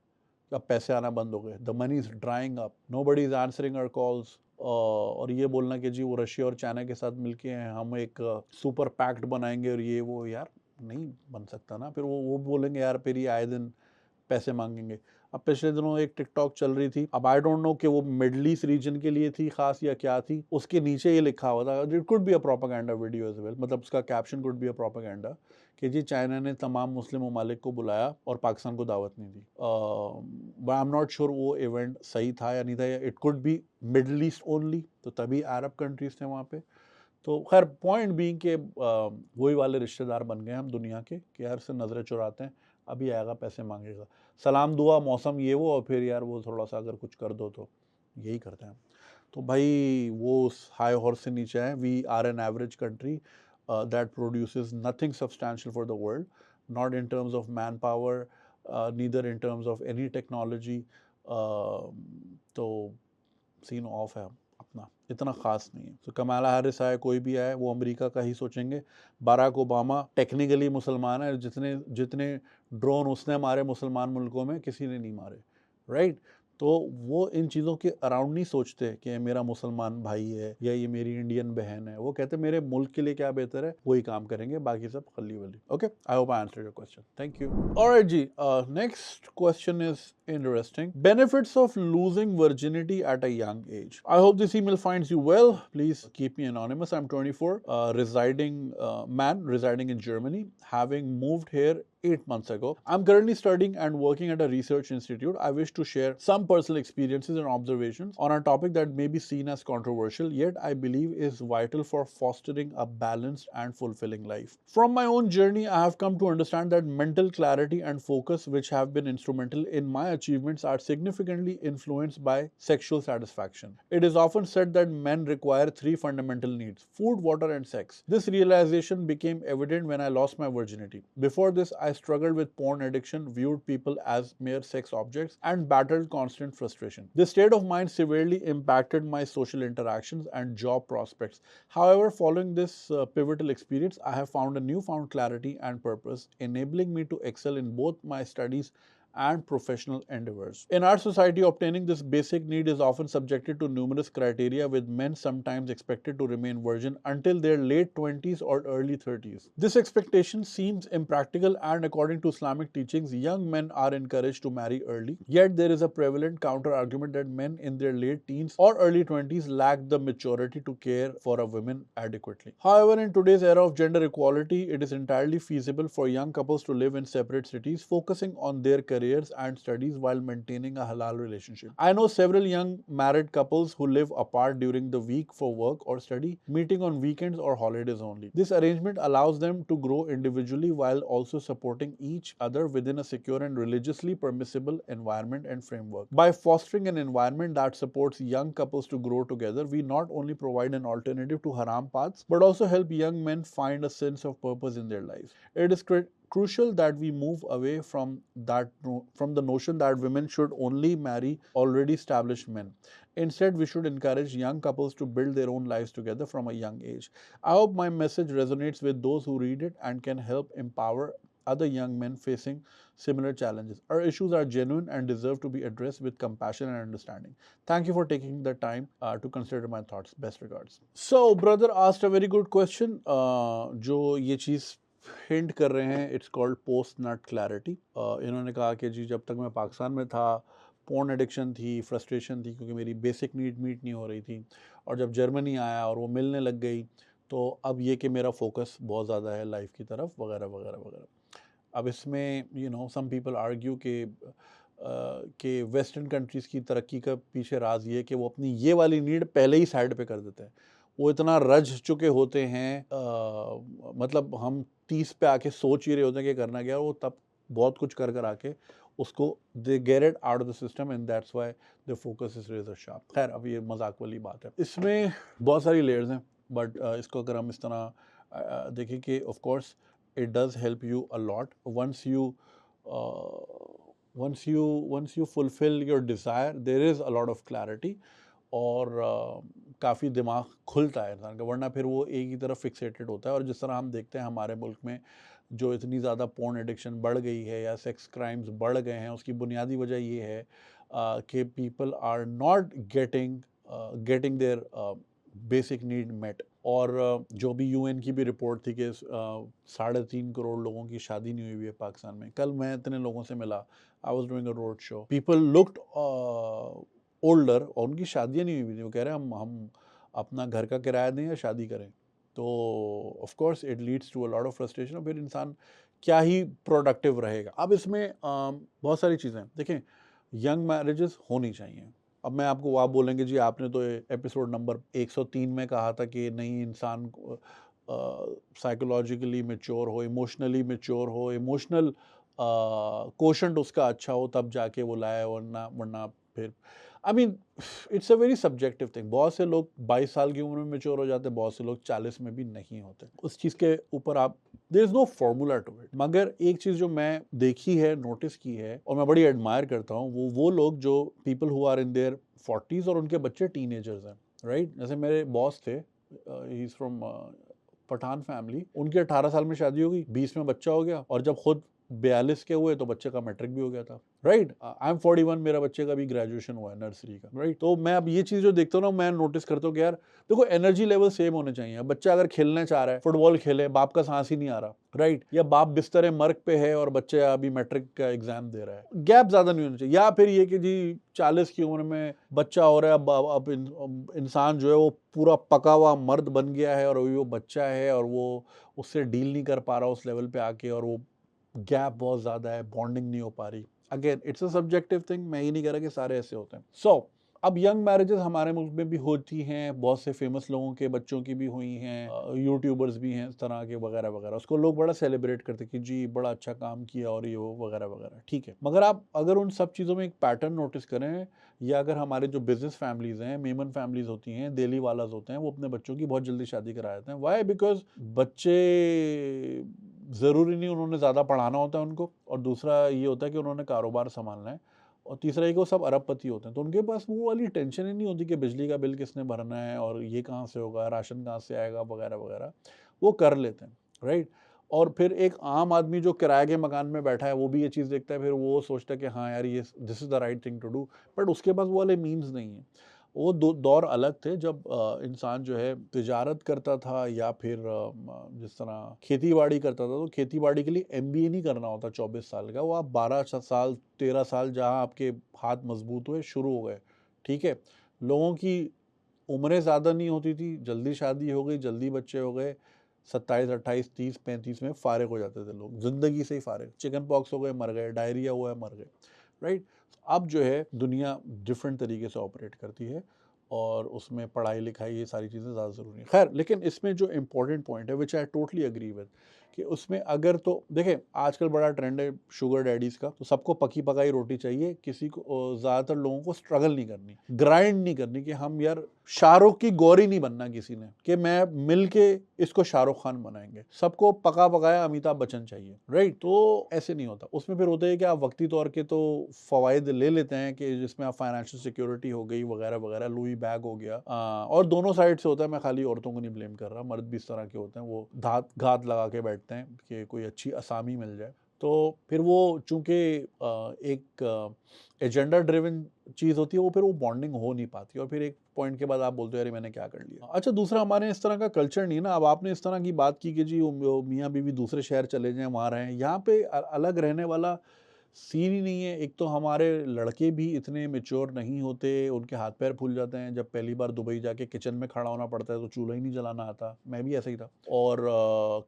अब पैसे आना बंद हो गए, the money is drying up, nobody is answering our calls. और ये बोलना कि जी वो रशिया और चाइना के साथ मिलके हैं, हम एक सुपर पैक्ट बनाएंगे और ये वो, यार नहीं बन सकता ना। फिर वो बोलेंगे यार, फिर ये आए दिन पैसे मांगेंगे। अब पिछले दिनों एक टिकटॉक चल रही थी, अब आई डोंट नो कि वो मिडल ईस्ट रीजन के लिए थी खास या क्या थी, उसके नीचे ये लिखा हुआ था, it could be a propaganda video as well, मतलब उसका caption could be a propaganda, कि जी चाइना ने तमाम मुस्लिम ममालिक को बुलाया और पाकिस्तान को दावत नहीं दी। But I am not sure वो इवेंट सही था या नहीं था, it could be Middle East only, तो तभी अरब कंट्रीज थे वहाँ पे। तो खैर, पॉइंट बीइंग के वही वाले रिश्तेदार बन गए हम दुनिया के कि यार से नज़रें चुराते हैं, अभी आएगा पैसे मांगेगा, सलाम दुआ मौसम ये वो, और फिर यार वो थोड़ा सा अगर कुछ कर दो, तो यही करते हैं। तो भाई वो उस हाई हॉर्स से नीचे आए। We are an average country that produces nothing substantial for the world, not in terms of man power, neither in terms of any technology. तो सीन ऑफ है अपना, इतना ख़ास नहीं है। तो कमाला हैरिस आए, कोई भी आए, वो अमेरिका का ही सोचेंगे। बाराक ओबामा टेक्निकली मुसलमान है, जितने जितने ड्रोन उसने मारे मुसलमान मुल्कों में किसी ने नहीं मारे, राइट। तो वो इन चीज़ों के अराउंड नहीं सोचते कि ये मेरा मुसलमान भाई है या ये मेरी इंडियन बहन है। वो कहते मेरे मुल्क के लिए क्या बेहतर है वही काम करेंगे, बाकी सब खल्ली वली। Okay, I hope I answered your question, thank you. Alright जी, next question is interesting. Benefits of losing virginity at a young age. I hope this email finds you well. Please keep me anonymous. I'm 24, residing in Germany, having moved here 8 months ago. I'm currently studying and working at a research institute. I wish to share some personal experiences and observations on a topic that may be seen as controversial, yet I believe is vital for fostering a balanced and fulfilling life. From my own journey, I have come to understand that mental clarity and focus, which have been instrumental in my achievements, are significantly influenced by sexual satisfaction. It is often said that men require three fundamental needs: food, water, and sex. This realization became evident when I lost my virginity. Before this, I struggled with porn addiction, viewed people as mere sex objects, and battled constant frustration. This state of mind severely impacted my social interactions and job prospects. However, following this pivotal experience, I have found a newfound clarity and purpose, enabling me to excel in both my studies and professional endeavors. In our society, obtaining this basic need is often subjected to numerous criteria, with men sometimes expected to remain virgin until their late 20s or early 30s. This expectation seems impractical, and according to Islamic teachings, young men are encouraged to marry early. Yet there is a prevalent counter argument that men in their late teens or early 20s lack the maturity to care for a woman adequately. However, in today's era of gender equality, it is entirely feasible for young couples to live in separate cities, focusing on their careers and studies while maintaining a halal relationship. I know several young married couples who live apart during the week for work or study, meeting on weekends or holidays only. This arrangement allows them to grow individually while also supporting each other within a secure and religiously permissible environment and framework. By fostering an environment that supports young couples to grow together, we not only provide an alternative to haram paths, but also help young men find a sense of purpose in their lives. It is crucial that we move away from the notion that women should only marry already established men. Instead, we should encourage young couples to build their own lives together from a young age. I hope my message resonates with those who read it and can help empower other young men facing similar challenges. Our issues are genuine and deserve to be addressed with compassion and understanding. Thank you for taking the time to consider my thoughts. Best regards. So, brother asked a very good question. जो ये चीज़ hint कर रहे हैं, it's called post nut clarity. इन्होंने कहा कि जी जब तक मैं पाकिस्तान में था, पोर्न एडिक्शन थी, फ्रस्ट्रेशन थी क्योंकि मेरी बेसिक नीड मीट नहीं हो रही थी, और जब जर्मनी आया और वो मिलने लग गई तो अब ये कि मेरा फोकस बहुत ज़्यादा है लाइफ की तरफ, वगैरह वगैरह वगैरह। अब इसमें सम पीपल आर्ग्यू कि वेस्टर्न कंट्रीज़ की तरक्की का पीछे राज ये कि वो अपनी ये वाली नीड पहले ही साइड पे कर देते हैं। वो इतना रज चुके होते हैं, मतलब हम 30 पे आके सोच ही रहे होते हैं कि करना क्या, वो तब बहुत कुछ कर आके उसको they get it out of the system, and that's why the focus is razor sharp. खैर, अब ये मजाक वाली बात है, इसमें बहुत सारी लेयर्स हैं, बट इसको अगर हम इस तरह देखें कि of course it does help you a lot once you fulfill your desire. There is a lot of clarity, और काफ़ी दिमाग खुलता है इंसान का, वरना फिर वो एक ही तरफ फिक्सेटेड होता है। और जिस तरह हम देखते हैं हमारे मुल्क में जो इतनी ज़्यादा पोर्न एडिक्शन बढ़ गई है या सेक्स क्राइम्स बढ़ गए हैं, उसकी बुनियादी वजह ये है कि people are not getting their basic need met. और जो भी यूएन की भी रिपोर्ट थी कि 3.5 करोड़ लोगों की शादी नहीं हुई है पाकिस्तान में। कल मैं इतने लोगों से मिला, I was doing a road show, people looked older और उनकी शादियाँ नहीं हुई थी। वो कह रहे हैं हम अपना घर का किराया दें या शादी करें। तो of course it leads to a lot of frustration, और फिर इंसान क्या ही प्रोडक्टिव रहेगा। अब इसमें बहुत सारी चीज़ें देखें, यंग मैरिजेस होनी चाहिए। अब मैं आपको आप बोलेंगे जी आपने तो एपिसोड नंबर 103 में कहा था कि नहीं, इंसान साइकोलॉजिकली मैच्योर हो, इमोशनली मैच्योर हो, इमोशनल कोशेंट उसका अच्छा हो तब जाके वो लाए, वरना फिर I mean it's a very subjective thing. बहुत से लोग 22 साल की उम्र में मैच्योर हो जाते हैं, बहुत से लोग 40 में भी नहीं होते। उस चीज़ के ऊपर आप there is no formula to it. मगर एक चीज़ जो मैं देखी है, नोटिस की है, और मैं बड़ी एडमायर करता हूँ, वो लोग जो people who are in their 40s और उनके बच्चे टीनेजर्स हैं, राइट। जैसे मेरे बॉस थे, he is from Pathan family, उनकी 18 साल में शादी हो गई, 20 में बच्चा हो गया, और जब खुद 42 के हुए तो बच्चे का मैट्रिक भी हो गया था, राइट। आई एम 41, मेरा बच्चे का भी ग्रेजुएशन हुआ है नर्सरी का, राइट। तो मैं अब ये चीज जो देखता हूँ ना, मैं नोटिस करता हूँ कि यार देखो एनर्जी लेवल सेम होने चाहिए। बच्चा अगर खेलने चाह रहा है, फुटबॉल खेले, बाप का सांस ही नहीं आ रहा, राइट, या बाप बिस्तर मर्ग पे है और बच्चे अभी मैट्रिक का एग्जाम दे रहा है, गैप ज्यादा नहीं होना चाहिए। या फिर ये कि जी 40 की उम्र में बच्चा हो रहा है, अब इंसान जो है वो पूरा पका हुआ मर्द बन गया है और अभी वो बच्चा है और वो उससे डील नहीं कर पा रहा उस लेवल पे आके, और वो गैप बहुत ज्यादा है, बॉन्डिंग नहीं हो पा रही। Again it's a subjective thing, मैं ये नहीं कह रहा कि सारे ऐसे होते हैं। सो अब यंग मैरिजेस हमारे मुल्क में भी होती हैं, बहुत से फेमस लोगों के बच्चों की भी हुई हैं, यूट्यूबर्स भी हैं इस तरह के वगैरह वगैरह, उसको लोग बड़ा सेलिब्रेट करते हैं कि जी बड़ा अच्छा काम किया और ये वो वगैरह वगैरह, ठीक है। मगर आप अगर उन सब चीज़ों में एक पैटर्न नोटिस करें, या अगर हमारे जो बिजनेस फैमिलीज हैं, मेमन फैमिलीज होती हैं, देली वालाज होते हैं, वो अपने बच्चों की बहुत जल्दी शादी करा देते हैं। वाई? बिकॉज बच्चे ज़रूरी नहीं उन्होंने ज़्यादा पढ़ाना होता है उनको, और दूसरा ये होता है कि उन्होंने कारोबार संभालना है, और तीसरा ये कि वो सब अरबपति होते हैं, तो उनके पास वो वाली टेंशन ही नहीं होती कि बिजली का बिल किसने भरना है और ये कहाँ से होगा, राशन कहाँ से आएगा वगैरह वगैरह, वो कर लेते हैं, राइट। और फिर एक आम आदमी जो किराए के मकान में बैठा है वो भी ये चीज़ देखता है, फिर वो सोचता है कि हाँ यार ये this is the right thing to do, but उसके पास वो वाले मीन्स नहीं है। वो दौर अलग थे जब इंसान जो है तिजारत करता था, या फिर जिस तरह खेती बाड़ी करता था, तो खेती बाड़ी के लिए एमबीए नहीं करना होता 24 साल का, वो आप 12 साल 13 साल जहाँ आपके हाथ मजबूत हुए शुरू हो गए, ठीक है। लोगों की उम्रें ज़्यादा नहीं होती थी, जल्दी शादी हो गई, जल्दी बच्चे हो गए, 27 28 30 35 में फारिग हो जाते थे लोग, जिंदगी से ही फारिग, चिकन पॉक्स हो गए मर गए, डायरिया हुआ है मर गए, राइट। अब जो है दुनिया डिफरेंट तरीके से ऑपरेट करती है, और उसमें पढ़ाई लिखाई ये सारी चीज़ें ज़्यादा ज़रूरी हैं। खैर, लेकिन इसमें जो इम्पोर्टेंट पॉइंट है विच आई टोटली अग्री विद, कि उसमें अगर तो देखें आजकल बड़ा ट्रेंड है शुगर डैडीज़ का, तो सबको पकी पकाई रोटी चाहिए, किसी को ज़्यादातर लोगों को स्ट्रगल नहीं करनी, ग्राइंड नहीं करनी, कि हम यार शाहरुख की गौरी नहीं बनना किसी ने, कि मैं मिल के इसको शाहरुख खान बनाएंगे, सबको पका पकाया अमिताभ बच्चन चाहिए, राइट। तो ऐसे नहीं होता, उसमें फिर होता है कि आप वक्ती तौर के तो फ़वाइद ले लेते हैं, कि जिसमें आप फाइनेंशियल सिक्योरिटी हो गई वगैरह वगैरह, लुई बैग हो गया, और दोनों साइड से होता है, मैं खाली औरतों को नहीं ब्लेम कर रहा, मर्द भी इस तरह के होते हैं, वो घात लगा के बैठते हैं कि कोई अच्छी असामी मिल जाए, तो फिर वो चूंकि एक एजेंडा ड्रिवन चीज़ होती है, वो फिर वो बॉन्डिंग हो नहीं पाती, और फिर एक पॉइंट के बाद आप बोलते हो यार मैंने क्या कर लिया। अच्छा, दूसरा हमारे इस तरह का कल्चर नहीं है ना। अब आपने इस तरह की बात की कि जी वो मियाँ बीवी दूसरे शहर चले जाएं, वहाँ रहें, यहाँ पे अलग रहने वाला सीन ही नहीं है। एक तो हमारे लड़के भी इतने मेच्योर नहीं होते, उनके हाथ पैर फूल जाते हैं जब पहली बार दुबई जाके किचन में खड़ा होना पड़ता है तो चूल्हा ही नहीं जलाना आता, मैं भी ऐसा ही था। और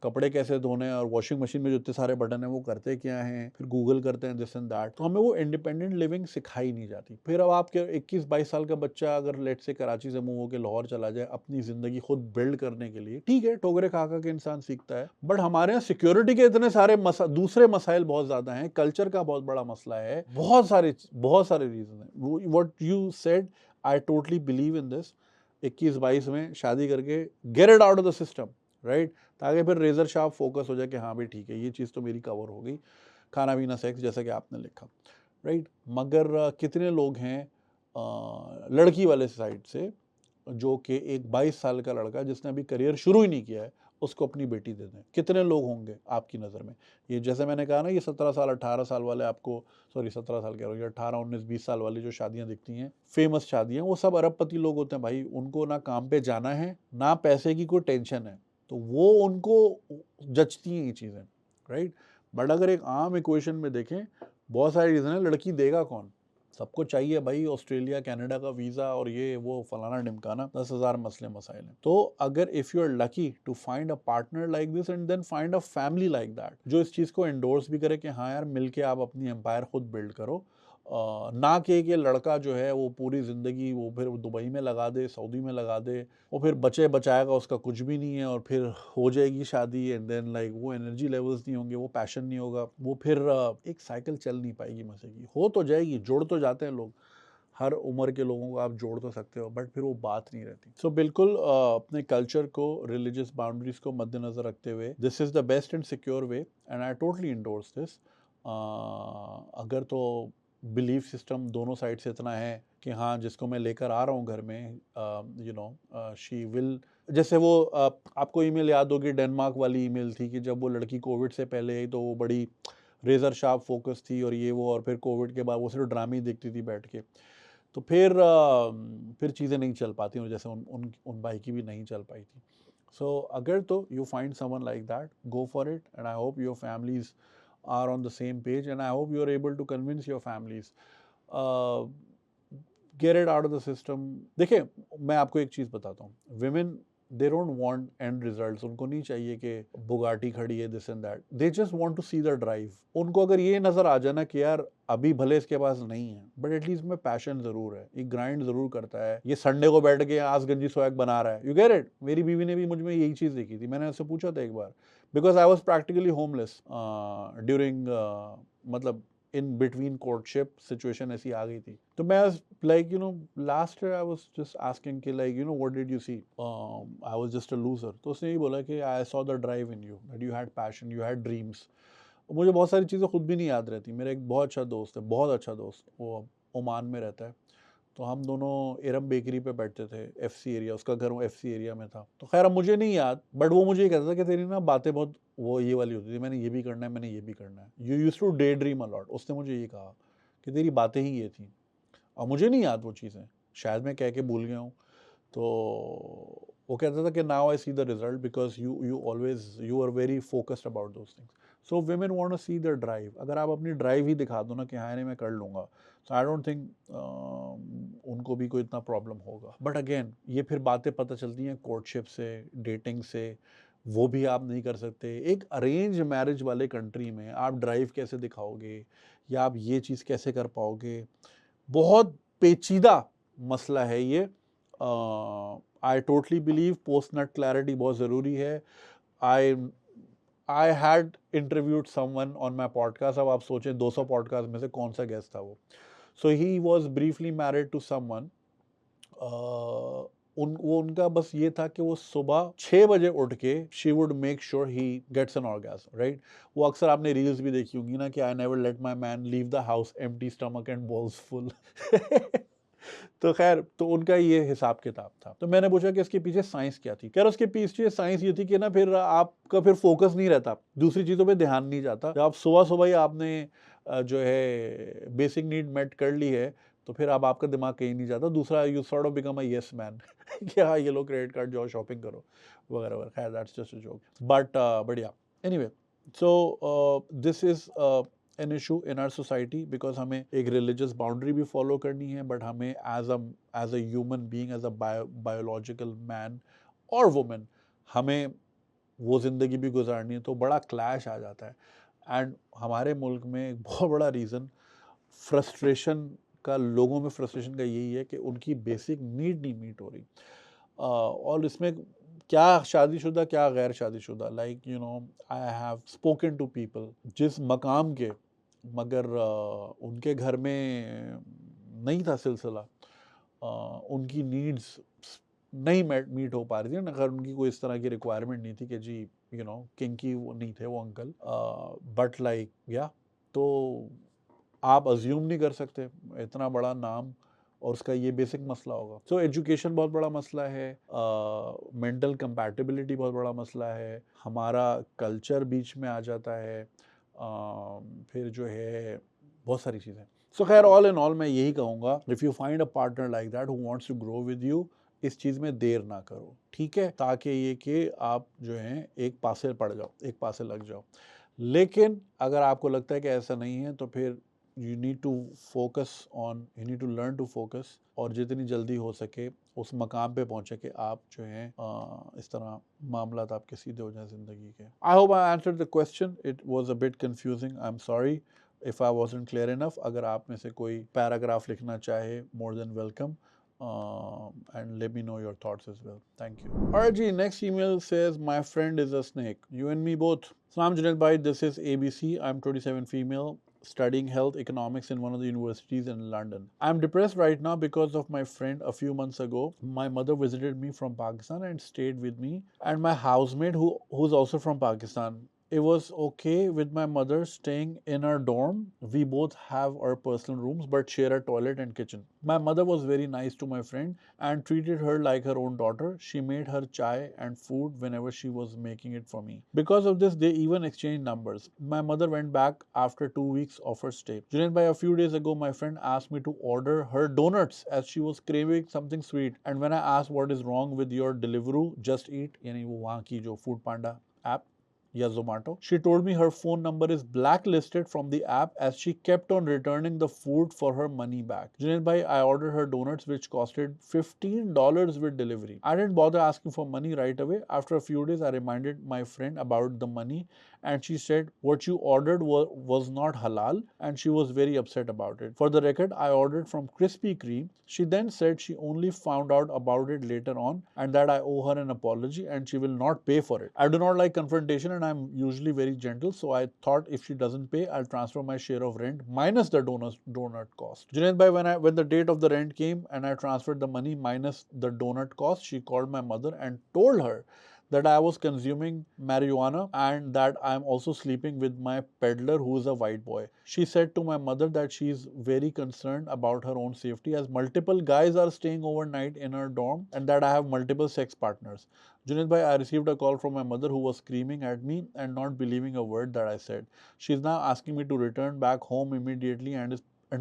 कपड़े कैसे धोने, और वॉशिंग मशीन में जो इतने सारे बटन हैं वो करते क्या हैं, फिर गूगल करते हैं दिस एंड दैट, तो हमें वो इंडिपेंडेंट लिविंग सिखाई नहीं जाती। फिर अब आपके 21-22 साल का बच्चा अगर लेट से कराची से मूव होकर लाहौर चला जाए अपनी जिंदगी खुद बिल्ड करने के लिए, ठीक है, ठोकरे खा खा के इंसान सीखता है, बट हमारे यहाँ सिक्योरिटी के इतने सारे दूसरे मसाइल बहुत ज्यादा हैं, कल्चर का बहुत बड़ा मसला है, बहुत सारे रीजन है। What you said, I totally believe in this. 21-22 में शादी करके gate it out of the system, right, ताकि फिर रेजर शार्प फोकस हो जाए कि हाँ भाई ठीक है ये चीज़ तो मेरी कवर हो गई, खाना पीना सेक्स जैसा कि आपने लिखा, राइट। मगर कितने लोग हैं लड़की वाले साइड से जो कि एक 22 साल का लड़का जिसने अभी करियर शुरू ही नहीं किया है उसको अपनी बेटी दे दें? कितने लोग होंगे आपकी नज़र में? ये जैसे मैंने कहा ना, ये 17 साल 18 साल वाले आपको, सॉरी 17 साल कह रहा हूँ, ये 18 19 20 साल वाली जो शादियां दिखती हैं, फेमस शादियां, वो सब अरबपति लोग होते हैं भाई। उनको ना काम पे जाना है ना पैसे की कोई टेंशन है, तो वो उनको जचती हैं ये चीज़ें, राइट। बट अगर एक आम इक्वेशन में देखें, बहुत सारी रीज़न है, लड़की देगा कौन? सबको चाहिए भाई ऑस्ट्रेलिया कनाडा का वीज़ा और ये वो फलाना ढिमकाना, 10,000 मसले मसाइल हैं। तो अगर if you are lucky to find a partner like this and then find a family like that, जो इस चीज़ को एंडोर्स भी करे कि हाँ यार मिलके आप अपनी एम्पायर खुद बिल्ड करो, ना कि लड़का जो है वो पूरी ज़िंदगी वो फिर दुबई में लगा दे, सऊदी में लगा दे, वो फिर बचे बचाएगा उसका कुछ भी नहीं है, और फिर हो जाएगी शादी एंड देन लाइक वो एनर्जी लेवल्स नहीं होंगे, वो पैशन नहीं होगा, वो फिर एक साइकिल चल नहीं पाएगी मजे की। हो तो जाएगी, जोड़ तो जाते हैं लोग, हर उम्र के लोगों को आप जोड़ तो सकते हो, बट फिर वो बात नहीं रहती। सो बिल्कुल अपने कल्चर को, रिलीजियस बाउंड्रीज को मद्देनजर रखते हुए, this is the best and secure way and I totally endorse this. अगर तो बिलीफ सिस्टम दोनों साइड से इतना है कि हाँ जिसको मैं लेकर आ रहा हूँ घर में, यू नो शी विल, जैसे वो आपको ईमेल याद होगी डेनमार्क वाली ईमेल थी कि जब वो लड़की कोविड से पहले आई तो वो बड़ी रेजर शार्प फोकस थी और ये वो, और फिर कोविड के बाद वो सिर्फ ड्रामे ही देखती थी बैठ के, तो फिर चीज़ें नहीं चल पाती, और जैसे उन भाई की भी नहीं चल पाई थी. सो अगर तो you find someone like that, go for it, and I hope your families are on the same page, and I hope you are able to convince your families, get it out of the system. देखिए, मैं आपको एक चीज़ बताता हूँ, women they don't want end results. उनको नहीं चाहिए कि बुगाटी खड़ी है, this and that. They just want to see the drive. उनको अगर ये नजर आ जाना कि यार अभी भले इसके पास नहीं है, बट एटलीस्ट में पैशन जरूर है, ये ग्राइंड जरूर करता है, ये संडे को बैठ के आज गंजी स्वैग बना रहा है. You get it. मेरी बीवी ने भी मुझ में यही चीज़ देखी थी. मैंने उससे पूछा था एक बार, because I was practically homeless during, मतलब इन बिटवीन कोर्टशिप सिचुएशन ऐसी आ गई थी. तो मैं like last year I was just asking कि like what did you see, I was just a loser. तो उसने यही बोला कि I saw the drive in you, that you had passion, you had dreams. मुझे बहुत सारी चीज़ें खुद भी नहीं याद रहती. मेरा एक बहुत अच्छा दोस्त है, बहुत अच्छा दोस्त, वो ओमान में रहता है. तो हम दोनों एरम बेकरी पे बैठते थे, एफसी एरिया, उसका घर वो एफसी एरिया में था. तो खैर अब मुझे नहीं याद, बट वो मुझे ये कहता था कि तेरी ना बातें बहुत वो ये वाली होती थी, मैंने ये भी करना है, मैंने ये भी करना है. You used to daydream a lot. उसने मुझे ये कहा कि तेरी बातें ही ये थी, और मुझे नहीं याद वो चीज़ें, शायद मैं कह के भूल गया हूँ. तो वो कहता था कि now I see the result because you are very focused about those things. So women want to see their drive. अगर आप अपनी ड्राइव ही दिखा दो ना कि हाँ नहीं मैं कर लूँगा, तो आई डोंट थिंक उनको भी कोई इतना प्रॉब्लम होगा. बट अगेन ये फिर बातें पता चलती हैं कोर्टशिप से, डेटिंग से, वो भी आप नहीं कर सकते. एक अरेंज मैरिज वाले कंट्री में आप ड्राइव कैसे दिखाओगे, या आप ये चीज़ कैसे कर पाओगे? बहुत पेचीदा मसला है ये. I totally believe post nut clarity बहुत ज़रूरी है. I had interviewed someone on my podcast. अब आप सोचें 200 पॉडकास्ट में से कौन सा गेस्ट था वो. So he was briefly married to someone. उनका बस ये था कि वो सुबह 6 बजे उठ के she would make sure he gets an orgasm, right. वो अक्सर आपने रील्स भी देखी होंगी ना कि I never let my man leave the house empty stomach and balls full. तो खैर, तो उनका ये हिसाब किताब था. तो मैंने पूछा कि इसके पीछे साइंस क्या थी. खैर उसके पीछे साइंस ये थी कि ना फिर आपका फिर फोकस नहीं रहता, दूसरी चीज़ों पे ध्यान नहीं जाता. जब आप सुबह सुबह ही आपने जो है बेसिक नीड मेट कर ली है, तो फिर अब आपका दिमाग कहीं नहीं जाता. दूसरा, you sort of become a yes man कि हाँ ये लो क्रेडिट कार्ड जाओ शॉपिंग करो वगैरह वगैरह. खैर that's just a joke, but बढ़िया. Anyway, so this is an issue in our society, because हमें एक रिलीजियस बाउंड्री भी फॉलो करनी है, बट हमें as a human being, as a biological man और वुमेन, हमें वो ज़िंदगी भी गुजारनी है. तो बड़ा क्लैश आ जाता है. एंड हमारे मुल्क में एक बहुत बड़ा रीज़न फ्रस्ट्रेशन का, लोगों में फ्रस्ट्रेशन का यही है कि उनकी बेसिक नीड नहीं मीट हो रही. और इसमें क्या शादीशुदा क्या गैर शादीशुदा, like I have spoken to people जिस मकाम के, मगर उनके घर में नहीं था सिलसिला, उनकी नीड्स नहीं मीट हो पा रही थी. अगर उनकी कोई इस तरह की रिक्वायरमेंट नहीं थी कि जी किंकी वो नहीं थे वो अंकल, बट लाइक या, तो आप अज्यूम नहीं कर सकते इतना बड़ा नाम और उसका ये बेसिक मसला होगा. सो एजुकेशन बहुत बड़ा मसला है, मेंटल कंपैटिबिलिटी बहुत बड़ा मसला है, हमारा कल्चर बीच में आ जाता है, फिर जो है बहुत सारी चीज़ें. सो खैर ऑल इन ऑल मैं यही कहूँगा, if you find a partner like that who wants to grow with you, इस चीज़ में देर ना करो, ठीक है, ताकि ये कि आप जो हैं एक पासे पड़ जाओ, एक पासे लग जाओ. लेकिन अगर आपको लगता है कि ऐसा नहीं है, तो फिर you need to learn to focus, और जितनी जल्दी हो सके उस मकाम पे पहुंचे कि आप जो हैं इस तरह मामला आपके सीधे हो जाए ज़िंदगी के. आई hope I answered the question. It was a bit confusing. I am sorry if I wasn't clear enough. अगर आप में से कोई पैराग्राफ लिखना चाहे, more than welcome. And let me know your thoughts as well. Thank you. Alright ji, next email says, my friend is a snake. You and me both. Salam Junaid bhai, this is ABC. I'm 27 female, studying health economics in one of the universities in London. I'm depressed right now because of my friend. A few months ago, my mother visited me from Pakistan and stayed with me, and my housemate who's also from Pakistan. it was okay with my mother staying in our dorm. We both have our personal rooms but share a toilet and kitchen. My mother was very nice to my friend and treated her like her own daughter. She made her chai and food whenever she was making it for me. Because of this, they even exchanged numbers. My mother went back after 2 weeks of her stay. Junaid bhai, a few days ago, my friend asked me to order her donuts as she was craving something sweet. And when I asked what is wrong with your Deliveroo Just Eat, यानी वो वहाँ की जो Food Panda app या Zomato. She told me her phone number is blacklisted from the app as she kept on returning the food for her money back. Junaid bhai, I ordered her donuts which costed $15 with delivery. I didn't bother asking for money right away. After a few days, I reminded my friend about the money and she said what you ordered was not halal and she was very upset about it. For the record, I ordered from Krispy Kreme. She then said she only found out about it later on and that I owe her an apology and she will not pay for it. I do not like confrontation and I'm usually very gentle, so I thought if she doesn't pay, I'll transfer my share of rent minus the donut cost. Junaid bhai, when the date of the rent came and I transferred the money minus the donut cost, she called my mother and told her that I was consuming marijuana and that I'm also sleeping with my peddler who is a white boy. She said to my mother that she is very concerned about her own safety as multiple guys are staying overnight in her dorm and that I have multiple sex partners. Junaid bhai, I received a call from my mother who was screaming at me and not believing a word that I said. She is now asking me to return back home immediately and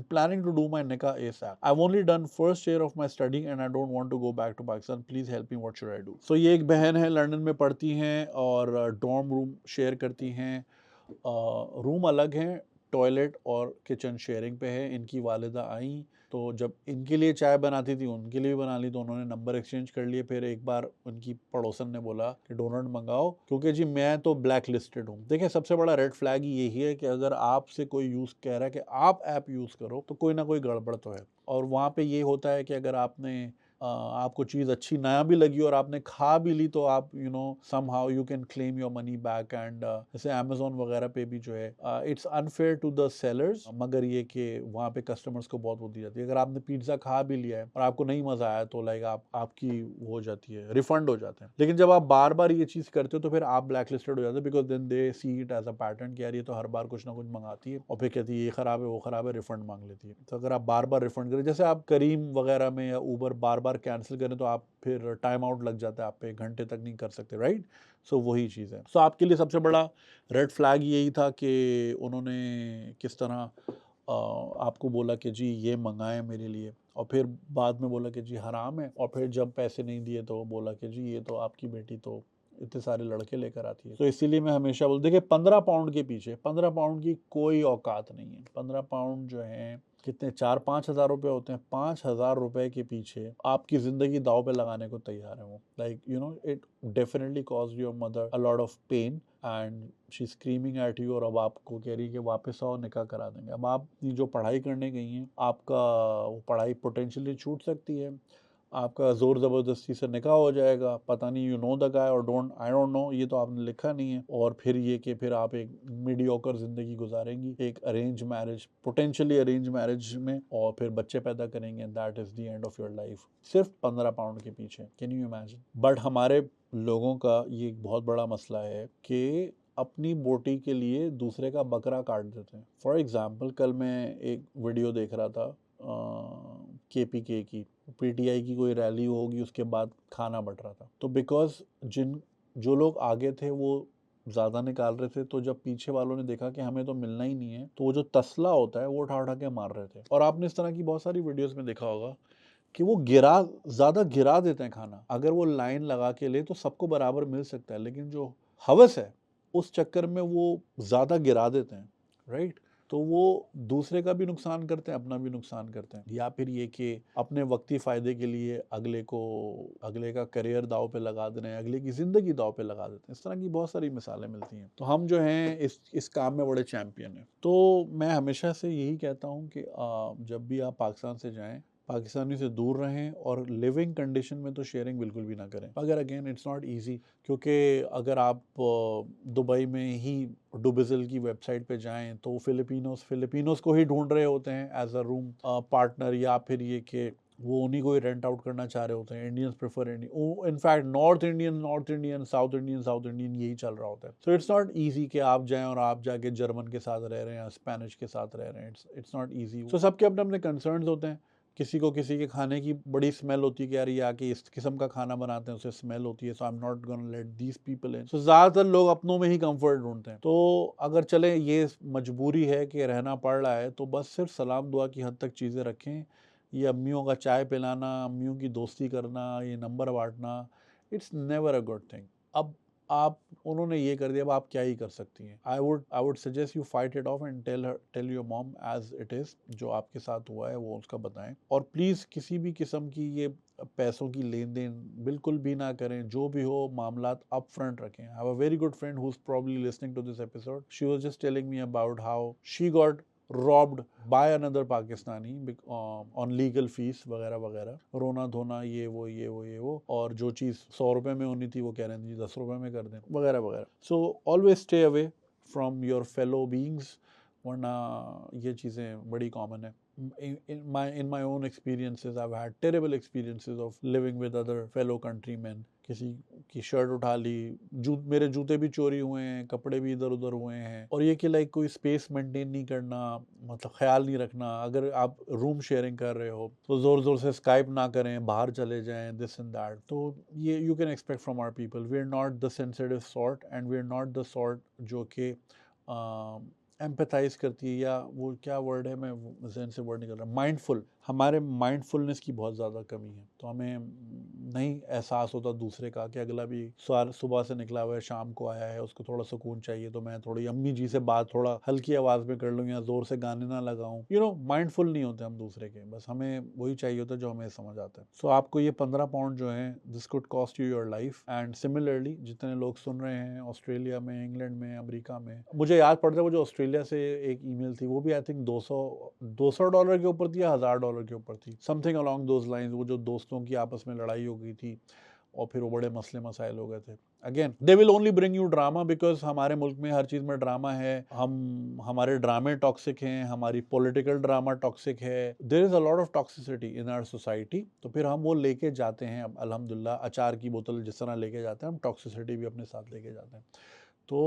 planning to do my nikah ASAP. I've only done first year of my study and I don't want to go back to Pakistan. Please help me. What should I do? So ये एक बहन है, London में पढ़ती हैं और dorm room share करती हैं. रूम अलग हैं, टॉयलेट और किचन शेयरिंग पे है. इनकी वालिदा आई तो जब इनके लिए चाय बनाती थी उनके लिए भी बना ली, तो उन्होंने नंबर एक्सचेंज कर लिए. फिर एक बार उनकी पड़ोसन ने बोला कि डोनट मंगाओ क्योंकि जी मैं तो ब्लैक लिस्टेड हूँ. देखिए सबसे बड़ा रेड फ्लैग यही है कि अगर आपसे कोई यूज़ कह रहा है कि आप ऐप यूज़ करो तो कोई ना कोई गड़बड़ तो है. और वहाँ पे ये होता है कि अगर आपने आपको चीज़ अच्छी ना भी लगी और आपने खा भी ली तो आप somehow you can claim your money back. And जैसे अमेजोन वगैरह पे भी जो है it's unfair to the sellers, मगर ये कि वहाँ पे कस्टमर्स को बहुत वो दी जाती है. अगर आपने पिज्ज़ा खा भी लिया है और आपको नहीं मज़ा आया तो लाइक आपकी वो हो जाती है, रिफंड हो जाते हैं. लेकिन जब आप बार बार ये चीज़ करते हो तो फिर आप ब्लैक लिस्टेड हो जाते हो because then they see it as a pattern कि यार ये तो हर बार कुछ ना कुछ मंगाती है और फिर कहती है ये ख़राब है वो ख़राब है, रिफंड मांग लेती है. तो अगर आप बार बार रिफंड करें, जैसे आप करीम वगैरह में या ऊबर बार बार कैंसिल करें तो आप फिर टाइम आउट लग जाता है, आप पे घंटे तक नहीं कर सकते, राइट. सो वही चीज़ है. सो आपके लिए सबसे बड़ा रेड फ्लैग यही था कि उन्होंने किस तरह आपको बोला कि जी ये मंगाएं मेरे लिए और फिर बाद में बोला कि जी हराम है, और फिर जब पैसे नहीं दिए तो बोला कि जी ये तो आपकी बेटी तो इतने सारे लड़के लेकर आती है. तो इसीलिए मैं हमेशा बोलती देखिए 15 पाउंड के पीछे 15 पाउंड की कोई औकात नहीं है. 15 पाउंड जो है कितने 4-5 हज़ार रुपये होते हैं. 5,000 रुपये के पीछे आपकी ज़िंदगी दाव पे लगाने को तैयार है वो. Like it definitely cause your mother a lot of pain and she screaming at you और अब आपको कह रही है कि वापस आओ निकाह करा देंगे. अब आप जो पढ़ाई करने गई हैं आपका वो पढ़ाई पोटेंशियली छूट सकती है, आपका ज़ोर ज़बरदस्ती से निकाह हो जाएगा. पता नहीं यू नो द गाय और आई डोंट नो, ये तो आपने लिखा नहीं है. और फिर ये कि फिर आप एक मीडियोकर ज़िंदगी गुजारेंगी एक arrange marriage, potentially arrange marriage में, और फिर बच्चे पैदा करेंगे and that is the end of your life. सिर्फ 15 पाउंड के पीछे. Can you imagine. बट हमारे लोगों का ये एक बहुत बड़ा मसला है कि अपनी बोटी के लिए दूसरे का बकरा काट देते हैं. फॉर एग्ज़ाम्पल कल मैं एक वीडियो देख रहा था KPK की, PTI की कोई रैली होगी उसके बाद खाना बट रहा था. तो बिकॉज जो लोग आगे थे वो ज़्यादा निकाल रहे थे, तो जब पीछे वालों ने देखा कि हमें तो मिलना ही नहीं है तो वो जो तसला होता है वो उठा उठा के मार रहे थे. और आपने इस तरह की बहुत सारी वीडियोस में देखा होगा कि वो ज़्यादा गिरा देते हैं खाना. अगर वो लाइन लगा के ले तो सबको बराबर मिल सकता है, लेकिन जो हवस है उस चक्कर में वो ज़्यादा गिरा देते हैं, राइट. तो वो दूसरे का भी नुकसान करते हैं, अपना भी नुकसान करते हैं. या फिर ये कि अपने वक्ती फ़ायदे के लिए अगले का करियर दाव पे लगा देना है, अगले की ज़िंदगी दाव पे लगा देते हैं. इस तरह की बहुत सारी मिसालें मिलती हैं. तो हम जो हैं इस काम में बड़े चैम्पियन हैं. तो मैं हमेशा से यही कहता हूँ कि जब भी आप पाकिस्तान से जाएँ पाकिस्तानी से दूर रहें और लिविंग कंडीशन में तो शेयरिंग बिल्कुल भी ना करें. अगर अगेन इट्स नॉट इजी, क्योंकि अगर आप दुबई में ही डुबिज़ल की वेबसाइट पे जाएं तो फिलिपिनोस को ही ढूंढ रहे होते हैं एज अ रूम पार्टनर, या फिर ये कि वो उन्हीं को ही रेंट आउट करना चाह रहे होते हैं। Indians prefer in fact north Indian, south Indian यही चल रहा होता है। सो इट्स नॉट ईजी कि आप जाएं और आप जाके जर्मन के साथ रह रहे हैं या स्पेनिश के साथ रह रहे हैं। It's not easy. सो सबके अपने अपने कंसर्न्स होते हैं। किसी को किसी के खाने की बड़ी स्मेल होती है कि यार ये आके इस किस्म का खाना बनाते हैं, उसे स्मेल होती है, so I am not gonna let these people in. So ज़्यादातर लोग अपनों में ही कंफर्ट ढूंढते हैं। तो अगर चले ये मजबूरी है कि रहना पड़ रहा है, तो बस सिर्फ सलाम दुआ की हद तक चीज़ें रखें। ये अम्मियों का चाय पिलाना, अम्मियों की दोस्ती करना, ये नंबर बांटना, it's never a good thing. अब आप उन्होंने ये कर दिया, अब आप क्या ही कर सकती हैं। I would suggest you fight it off and tell your mom as it is. जो आपके साथ हुआ है वो उसका बताएं। और प्लीज़ किसी भी किस्म की ये पैसों की लेन देन बिल्कुल भी ना करें। जो भी हो मामलात अप फ्रंट रखें। I have a very good friend who is probably listening to this episode. She was just telling me about how she got robbed by another Pakistani on legal fees वगैरह वगैरह, रोना धोना ये वो और जो चीज़ 100 रुपए में होनी थी वो कह रहे थे 10 रुपए में कर दें वगैरह वगैरह। So always stay away from your fellow beings, वरना ये चीज़ें बड़ी कॉमन है। In my own experiences, I've had terrible experiences of living with other fellow countrymen. किसी की शर्ट उठा ली, मेरे जूते भी चोरी हुए हैं, कपड़े भी इधर उधर हुए हैं। और ये कि लाइक कोई स्पेस मेंटेन नहीं करना, मतलब ख्याल नहीं रखना। अगर आप रूम शेयरिंग कर रहे हो तो जोर जोर से स्काइप ना करें, बाहर चले जाएं, दिस एंड दैट। तो ये you can expect from our people. We are not the sensitive sort and we are not the sort जो कि एम्पैथाइज करती है, या वो क्या वर्ड है, मैं जहन से वर्ड निकल रहा, माइंडफुल। हमारे माइंडफुलनेस की बहुत ज़्यादा कमी है। तो हमें नहीं एहसास होता दूसरे का कि अगला भी सुबह से निकला हुआ है, शाम को आया है, उसको थोड़ा सुकून चाहिए, तो मैं थोड़ी अम्मी जी से बात थोड़ा हल्की आवाज़ में कर लूँ या ज़ोर से गाने ना लगाऊँ। माइंडफुल नहीं होते हम दूसरे के, बस हमें वही चाहिए होता है जो हमें समझ आता है। सो आपको ये 15 पाउंड जो है, this could cost you your life. And similarly जितने लोग सुन रहे हैं ऑस्ट्रेलिया में, इंग्लैंड में, अमेरिका में, मुझे याद पड़ता है वो जो ऑस्ट्रेलिया से एक ईमेल थी, वो भी आई थिंक $200 के ऊपर थी या $1000 के ऊपर थी, समथिंग अलोंग दोज लाइंस। वो जो दोस्तों की आपस में लड़ाई हो गई थी और फिर वो बड़े मसले मसाइल हो गए थे। Again they will only bring you drama, because हमारे मुल्क में हर चीज़ में ड्रामा है। हमारे ड्रामे टॉक्सिक हैं, हमारी पॉलिटिकल ड्रामा टॉक्सिक है। There is a lot of toxicity in our society. तो फिर हम वो लेके जाते हैं। अब अल्हम्दुलिल्लाह अचार की बोतल जिस तरह लेके जाते हैं, हम टॉक्सिसिटी भी अपने साथ लेके जाते हैं। तो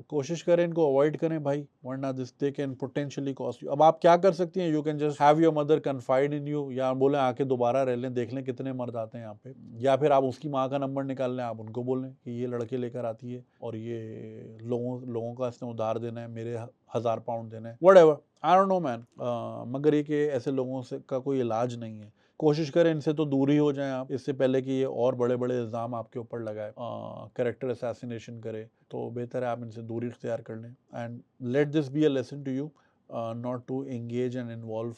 कोशिश करें इनको अवॉइड करें भाई, वरना this they can potentially cost you. अब आप क्या कर सकती हैं, you can just have your mother confide in you, या बोले आके दोबारा रह लें, देख लें कितने मर्द आते हैं यहाँ पे, या फिर आप उसकी माँ का नंबर निकाल लें, आप उनको बोलें कि ये लड़के लेकर आती है और ये लोगों का इसने उधार देना है, मेरे 1000 पाउंड देना है, what ever, I don't no man. मगर ये कि ऐसे लोगों से का कोई इलाज नहीं है। कोशिश करें इनसे तो दूर ही हो जाएं आप, इससे पहले कि ये और बड़े बड़े इल्ज़ाम आपके ऊपर लगाए, कैरेक्टर असैसिनेशन करे। तो बेहतर है आप इनसे दूरी इख्तियार कर लें। And let this be a lesson to you not to engage and involve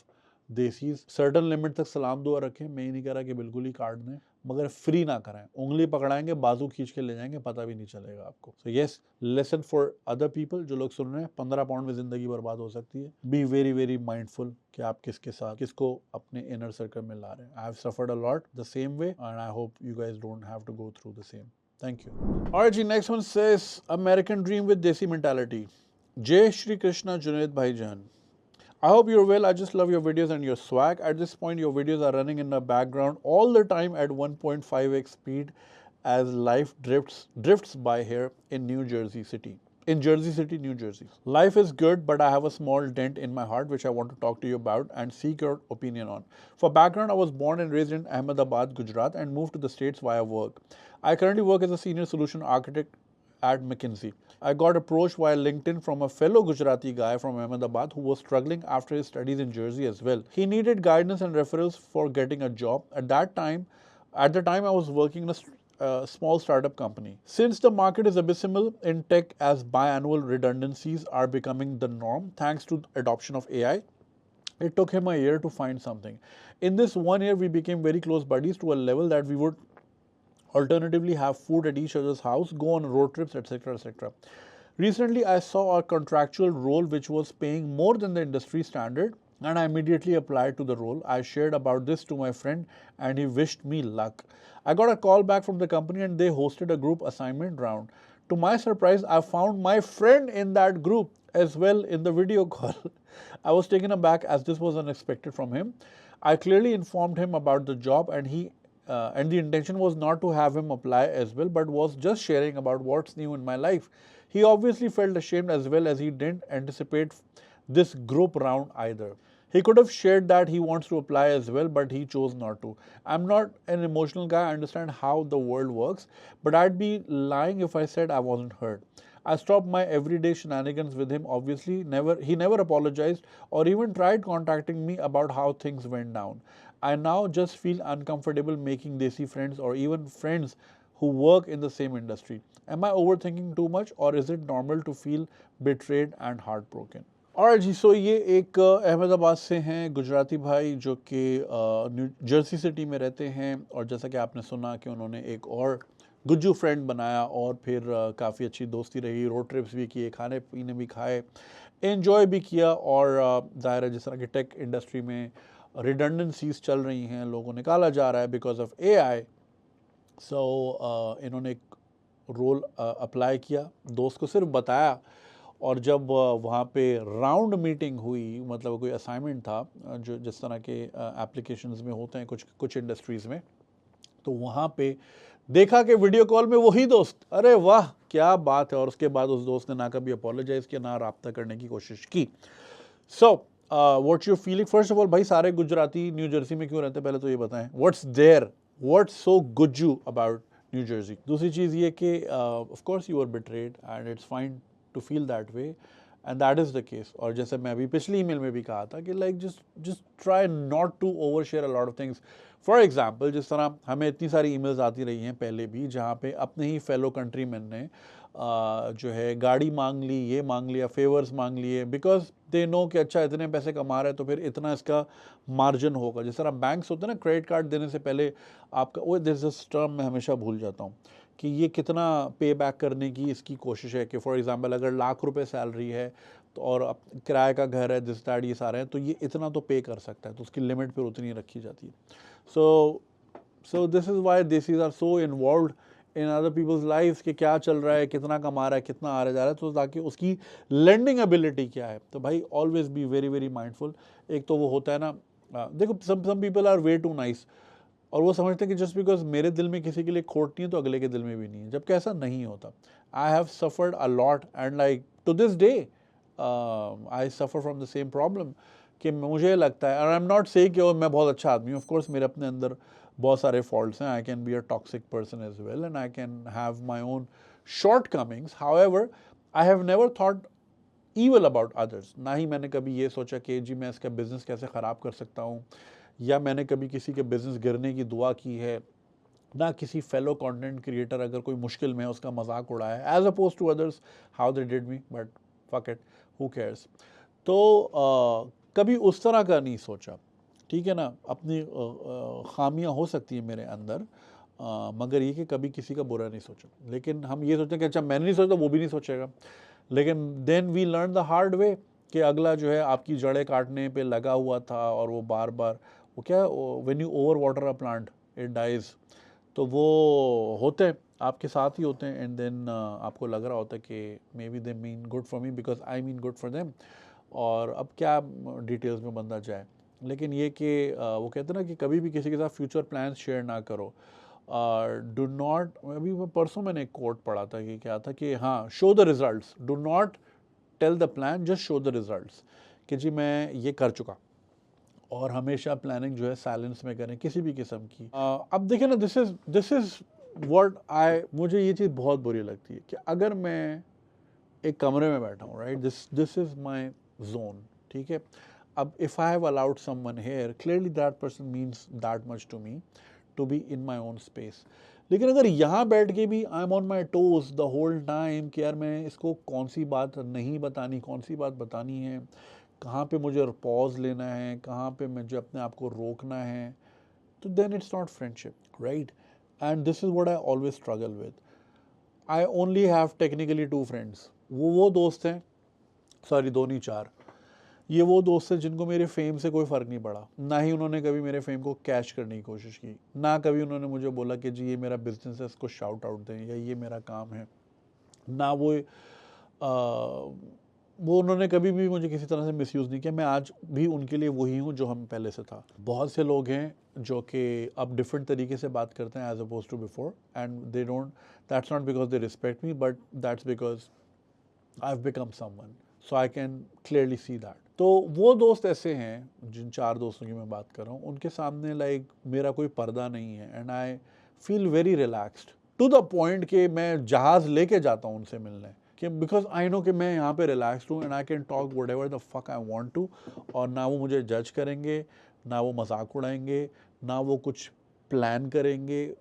desis. Certain limit तक सलाम दुआ रखें। मैं ये नहीं कह रहा कि बिल्कुल ही काट दें, मगर फ्री ना कराएं। उंगली पकड़ाएंगे, बाजू खींच के ले जाएंगे, पता भी नहीं चलेगा आपको। So yes, lesson for other people. जो लोग सुन रहे हैं, 15 पाउंड में जिंदगी बर्बाद हो सकती है। बी वेरी वेरी माइंडफुल कि आप किसके साथ, किसको अपने इनर सर्कल में ला रहे हैं। I have suffered a lot the same way and I hope you guys don't have to go through the same. Thank you. Alright, जी, next one says American Dream with Desi Mentality. Jai Shri Krishna Junaid Bhaijan. I hope you're well. I just love your videos and your swag. At this point, your videos are running in the background all the time at 1.5x speed as life drifts by here in New Jersey City. In Jersey City, New Jersey. Life is good, but I have a small dent in my heart which I want to talk to you about and seek your opinion on. For background, I was born and raised in Ahmedabad, Gujarat and moved to the States via work. I currently work as a senior solution architect at McKinsey. I got approached via LinkedIn from a fellow Gujarati guy from Ahmedabad who was struggling after his studies in Jersey as well. He needed guidance and referrals for getting a job. At the time I was working in a small startup company. Since the market is abysmal in tech as biannual redundancies are becoming the norm thanks to adoption of AI, it took him a year to find something. In this 1 year, we became very close buddies to a level that we would alternatively have food at each other's house, go on road trips, etc., etc. Recently, I saw a contractual role which was paying more than the industry standard, and I immediately applied to the role. I shared about this to my friend and he wished me luck. I got a call back from the company and they hosted a group assignment round. To my surprise, I found my friend in that group as well in the video call. I was taken aback as this was unexpected from him. I clearly informed him about the job, and the intention was not to have him apply as well, but was just sharing about what's new in my life. He obviously felt ashamed as well, as he didn't anticipate this group round either. He could have shared that he wants to apply as well, but he chose not to. I'm not an emotional guy, I understand how the world works, but I'd be lying if I said I wasn't hurt. I stopped my everyday shenanigans with him. Obviously, he never apologized or even tried contacting me about how things went down. I now just feel uncomfortable making Desi friends or even friends who work in the same industry. Am I overthinking too much, or is it normal to feel betrayed and heartbroken? और जी, सो ये एक अहमदाबाद से हैं गुजराती भाई जो कि new Jersey city में रहते हैं, और जैसा कि आपने सुना कि उन्होंने एक और गुज्जू फ्रेंड बनाया और फिर काफ़ी अच्छी दोस्ती रही, रोड ट्रिप्स भी किए, खाने पीने भी खाए, एंजॉय भी किया। और ज़ाहिर है जिस तरह की टेक इंडस्ट्री में रिडंडेंसीज चल रही हैं, लोगों को निकाला जा रहा है बिकॉज ऑफ एआई, सो इन्होंने एक रोल अप्लाई किया, दोस्त को सिर्फ बताया, और जब वहाँ पे राउंड मीटिंग हुई, मतलब कोई असाइनमेंट था जो जिस तरह के एप्लीकेशंस में होते हैं कुछ इंडस्ट्रीज़ में, तो वहाँ पे देखा कि वीडियो कॉल में वही दोस्त, अरे वाह क्या बात है। और उसके बाद उस दोस्त ने ना कभी अपोलोजाइज़ किया, ना रब्ता करने की कोशिश की। So what's your feeling? First of all भाई, सारे गुजराती न्यू जर्सी में क्यों रहते हैं, पहले तो ये बताएं। What's so Gujju about New Jersey? दूसरी चीज़ ये कि of course you are betrayed and it's fine to feel that way, and that is the case. और जैसे मैं अभी पिछली ईमेल में भी कहा था कि like just try not to over share a lot of things. For example, जिस तरह हमें इतनी सारी ईमेल्स आती रही हैं पहले भी, जहाँ पे अपने ही फेलो कंट्रीमैन ने जो है गाड़ी मांग ली, ये मांग लिया, फेवर्स मांग लिए, बिकॉज दे नो कि अच्छा इतने पैसे कमा रहे हैं तो फिर इतना इसका मार्जिन होगा। जिस तरह बैंक्स होते हैं ना, क्रेडिट कार्ड देने से पहले आपका वो दिस टर्म मैं हमेशा भूल जाता हूँ कि ये कितना पे बैक करने की इसकी कोशिश है। कि फॉर एग्जांपल अगर ₹1,00,000 सैलरी है तो और किराए का घर है, दिस दैट ये सारे हैं, तो ये इतना तो पे कर सकता है, तो उसकी लिमिट फिर उतनी रखी जाती है। So this is why desis are so involve in other peoples life कि क्या चल रहा है, कितना कमा रहा है, कितना आ रहा जा रहा है, तो ताकि उसकी लेंडिंग एबिलिटी क्या है। तो भाई always be very very mindful. एक तो वो होता है ना, देखो some people are way too nice, और वो समझते हैं कि जस्ट बिकॉज मेरे दिल में किसी के लिए खोट नहीं है तो अगले के दिल में भी नहीं है, जबकि ऐसा नहीं होता। I have suffered a lot and like to this day I suffer from the same problem कि मुझे लगता है, और आई एम नॉट से कि मैं बहुत अच्छा आदमी हूँ, ऑफकोर्स मेरे अपने अंदर बहुत सारे फॉल्ट्स हैं, I can be a toxic person as well and I can have my own shortcomings. However I have never thought evil about others. ना ही मैंने कभी ये सोचा कि जी मैं इसका बिजनेस कैसे ख़राब कर सकता हूँ, या मैंने कभी किसी के बिजनेस गिरने की दुआ की है, ना किसी फेलो कंटेंट क्रिएटर अगर कोई मुश्किल में है उसका मजाक उड़ाया है, as oppose to others how they did me, but fuck it, who cares. तो कभी उस तरह का नहीं सोचा, ठीक है ना। अपनी खामियां हो सकती हैं मेरे अंदर, मगर ये कि कभी किसी का बुरा नहीं सोचा। लेकिन हम ये सोचते हैं कि अच्छा मैंने नहीं सोचा, वो भी नहीं सोचेगा। लेकिन then we learn the hard way कि अगला जो है आपकी जड़ें काटने पे लगा हुआ था, और वो बार बार वो क्या, when you over water a plant it dies, तो वो होते हैं आपके साथ ही होते हैं, एंड देन आपको लग रहा होता है कि may be they mean good for me because I mean good for them. और अब क्या डिटेल्स में बंदा जाए, लेकिन ये कि वो कहते हैं ना कि कभी भी किसी के साथ फ्यूचर प्लान्स शेयर ना करो। डू नॉट, अभी वो परसों मैंने एक कोट पढ़ा था कि क्या था कि हाँ, show the results, do not tell the plan, just show the results, कि जी मैं ये कर चुका। और हमेशा प्लानिंग जो है साइलेंस में करें किसी भी किस्म की। अब देखिए ना, दिस इज़ व्हाट मुझे ये चीज़ बहुत बुरी लगती है कि अगर मैं एक कमरे में बैठा हूँ, right, this is my zone, ठीक है। अब if I have allowed someone here, clearly that person means that much to me to be in my own space. लेकिन अगर यहाँ बैठ के भी I am on my toes the whole time कि यार मैं इसको कौन सी बात नहीं बतानी, कौन सी बात बतानी है, कहाँ पे मुझे पॉज लेना है, कहाँ पे मुझे अपने आप को रोकना है, तो then it's not friendship, right. And this is what I always struggle with. I only have technically 2 friends. वो दोस्त हैं, सॉरी 2 नहीं 4, ये वो दोस्त हैं जिनको मेरे फेम से कोई फ़र्क नहीं पड़ा। ना ही उन्होंने कभी मेरे फेम को कैच करने की कोशिश की, ना कभी उन्होंने मुझे बोला कि जी ये मेरा बिजनेस है, इसको शाउट आउट दें, या ये मेरा काम है। ना वो वो उन्होंने कभी भी मुझे किसी तरह से मिसयूज़ नहीं किया, मैं आज भी उनके लिए वही हूँ जो हम पहले से था। बहुत से लोग हैं जो कि अब डिफरेंट तरीके से बात करते हैं as oppose to before, and they don't, that's not because they respect me, but that's because I have become someone, so I can clearly see that. तो वो दोस्त ऐसे हैं, जिन 4 दोस्तों की मैं बात कर रहा हूँ, उनके सामने लाइक मेरा कोई पर्दा नहीं है, and I feel very relaxed to the point कि मैं जहाज़ लेके जाता हूँ उनसे मिलने, कि बिकॉज आई नो कि मैं यहाँ पे रिलैक्स्ड हूँ and I can talk whatever the fuck I want to, और ना वो मुझे जज करेंगे, ना वो मजाक उड़ाएंगे, ना वो कुछ प्लान करेंगे,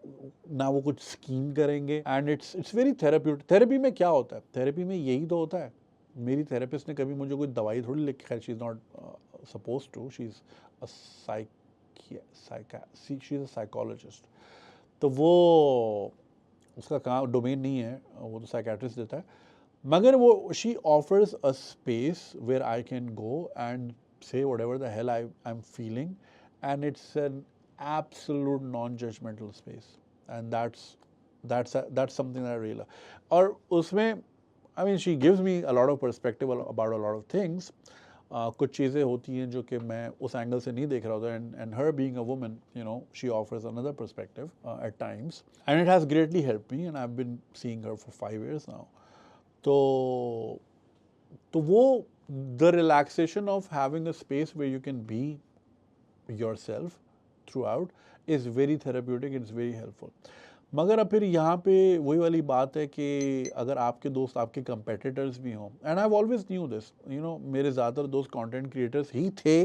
ना वो कुछ स्कीम करेंगे, and it's very therapeutic. Therapy में क्या होता है? थेरेपी में यही तो होता है। मेरी थेरेपिस्ट ने कभी मुझे कोई दवाई थोड़ी लिखी, खैर she is not suppose to, she is a she is a psychologist, तो वो उसका काम डोमेन नहीं है, वो तो साइकेट्रिस्ट देता है, मगर वो she offers a space where I can go and say whatever the hell I'm feeling, and it's an absolute non-judgmental space, and that's something that I really love. और उसमें I mean she gives me a lot of perspective about a lot of things. कुछ चीज़ें होती हैं जो कि मैं उस एंगल से नहीं देख रहा होता, and her being a woman, you know, she offers another perspective at times, and it has greatly helped me, and I've been seeing her for 5 years now. तो वो the relaxation of having a space where you can be yourself throughout is very therapeutic, it's very helpful. मगर अब फिर यहाँ पे वही वाली बात है कि अगर आपके दोस्त आपके कंपेटिटर्स भी हों, and I always knew this, you know, मेरे ज़्यादातर दोस्त कंटेंट क्रिएटर्स ही थे,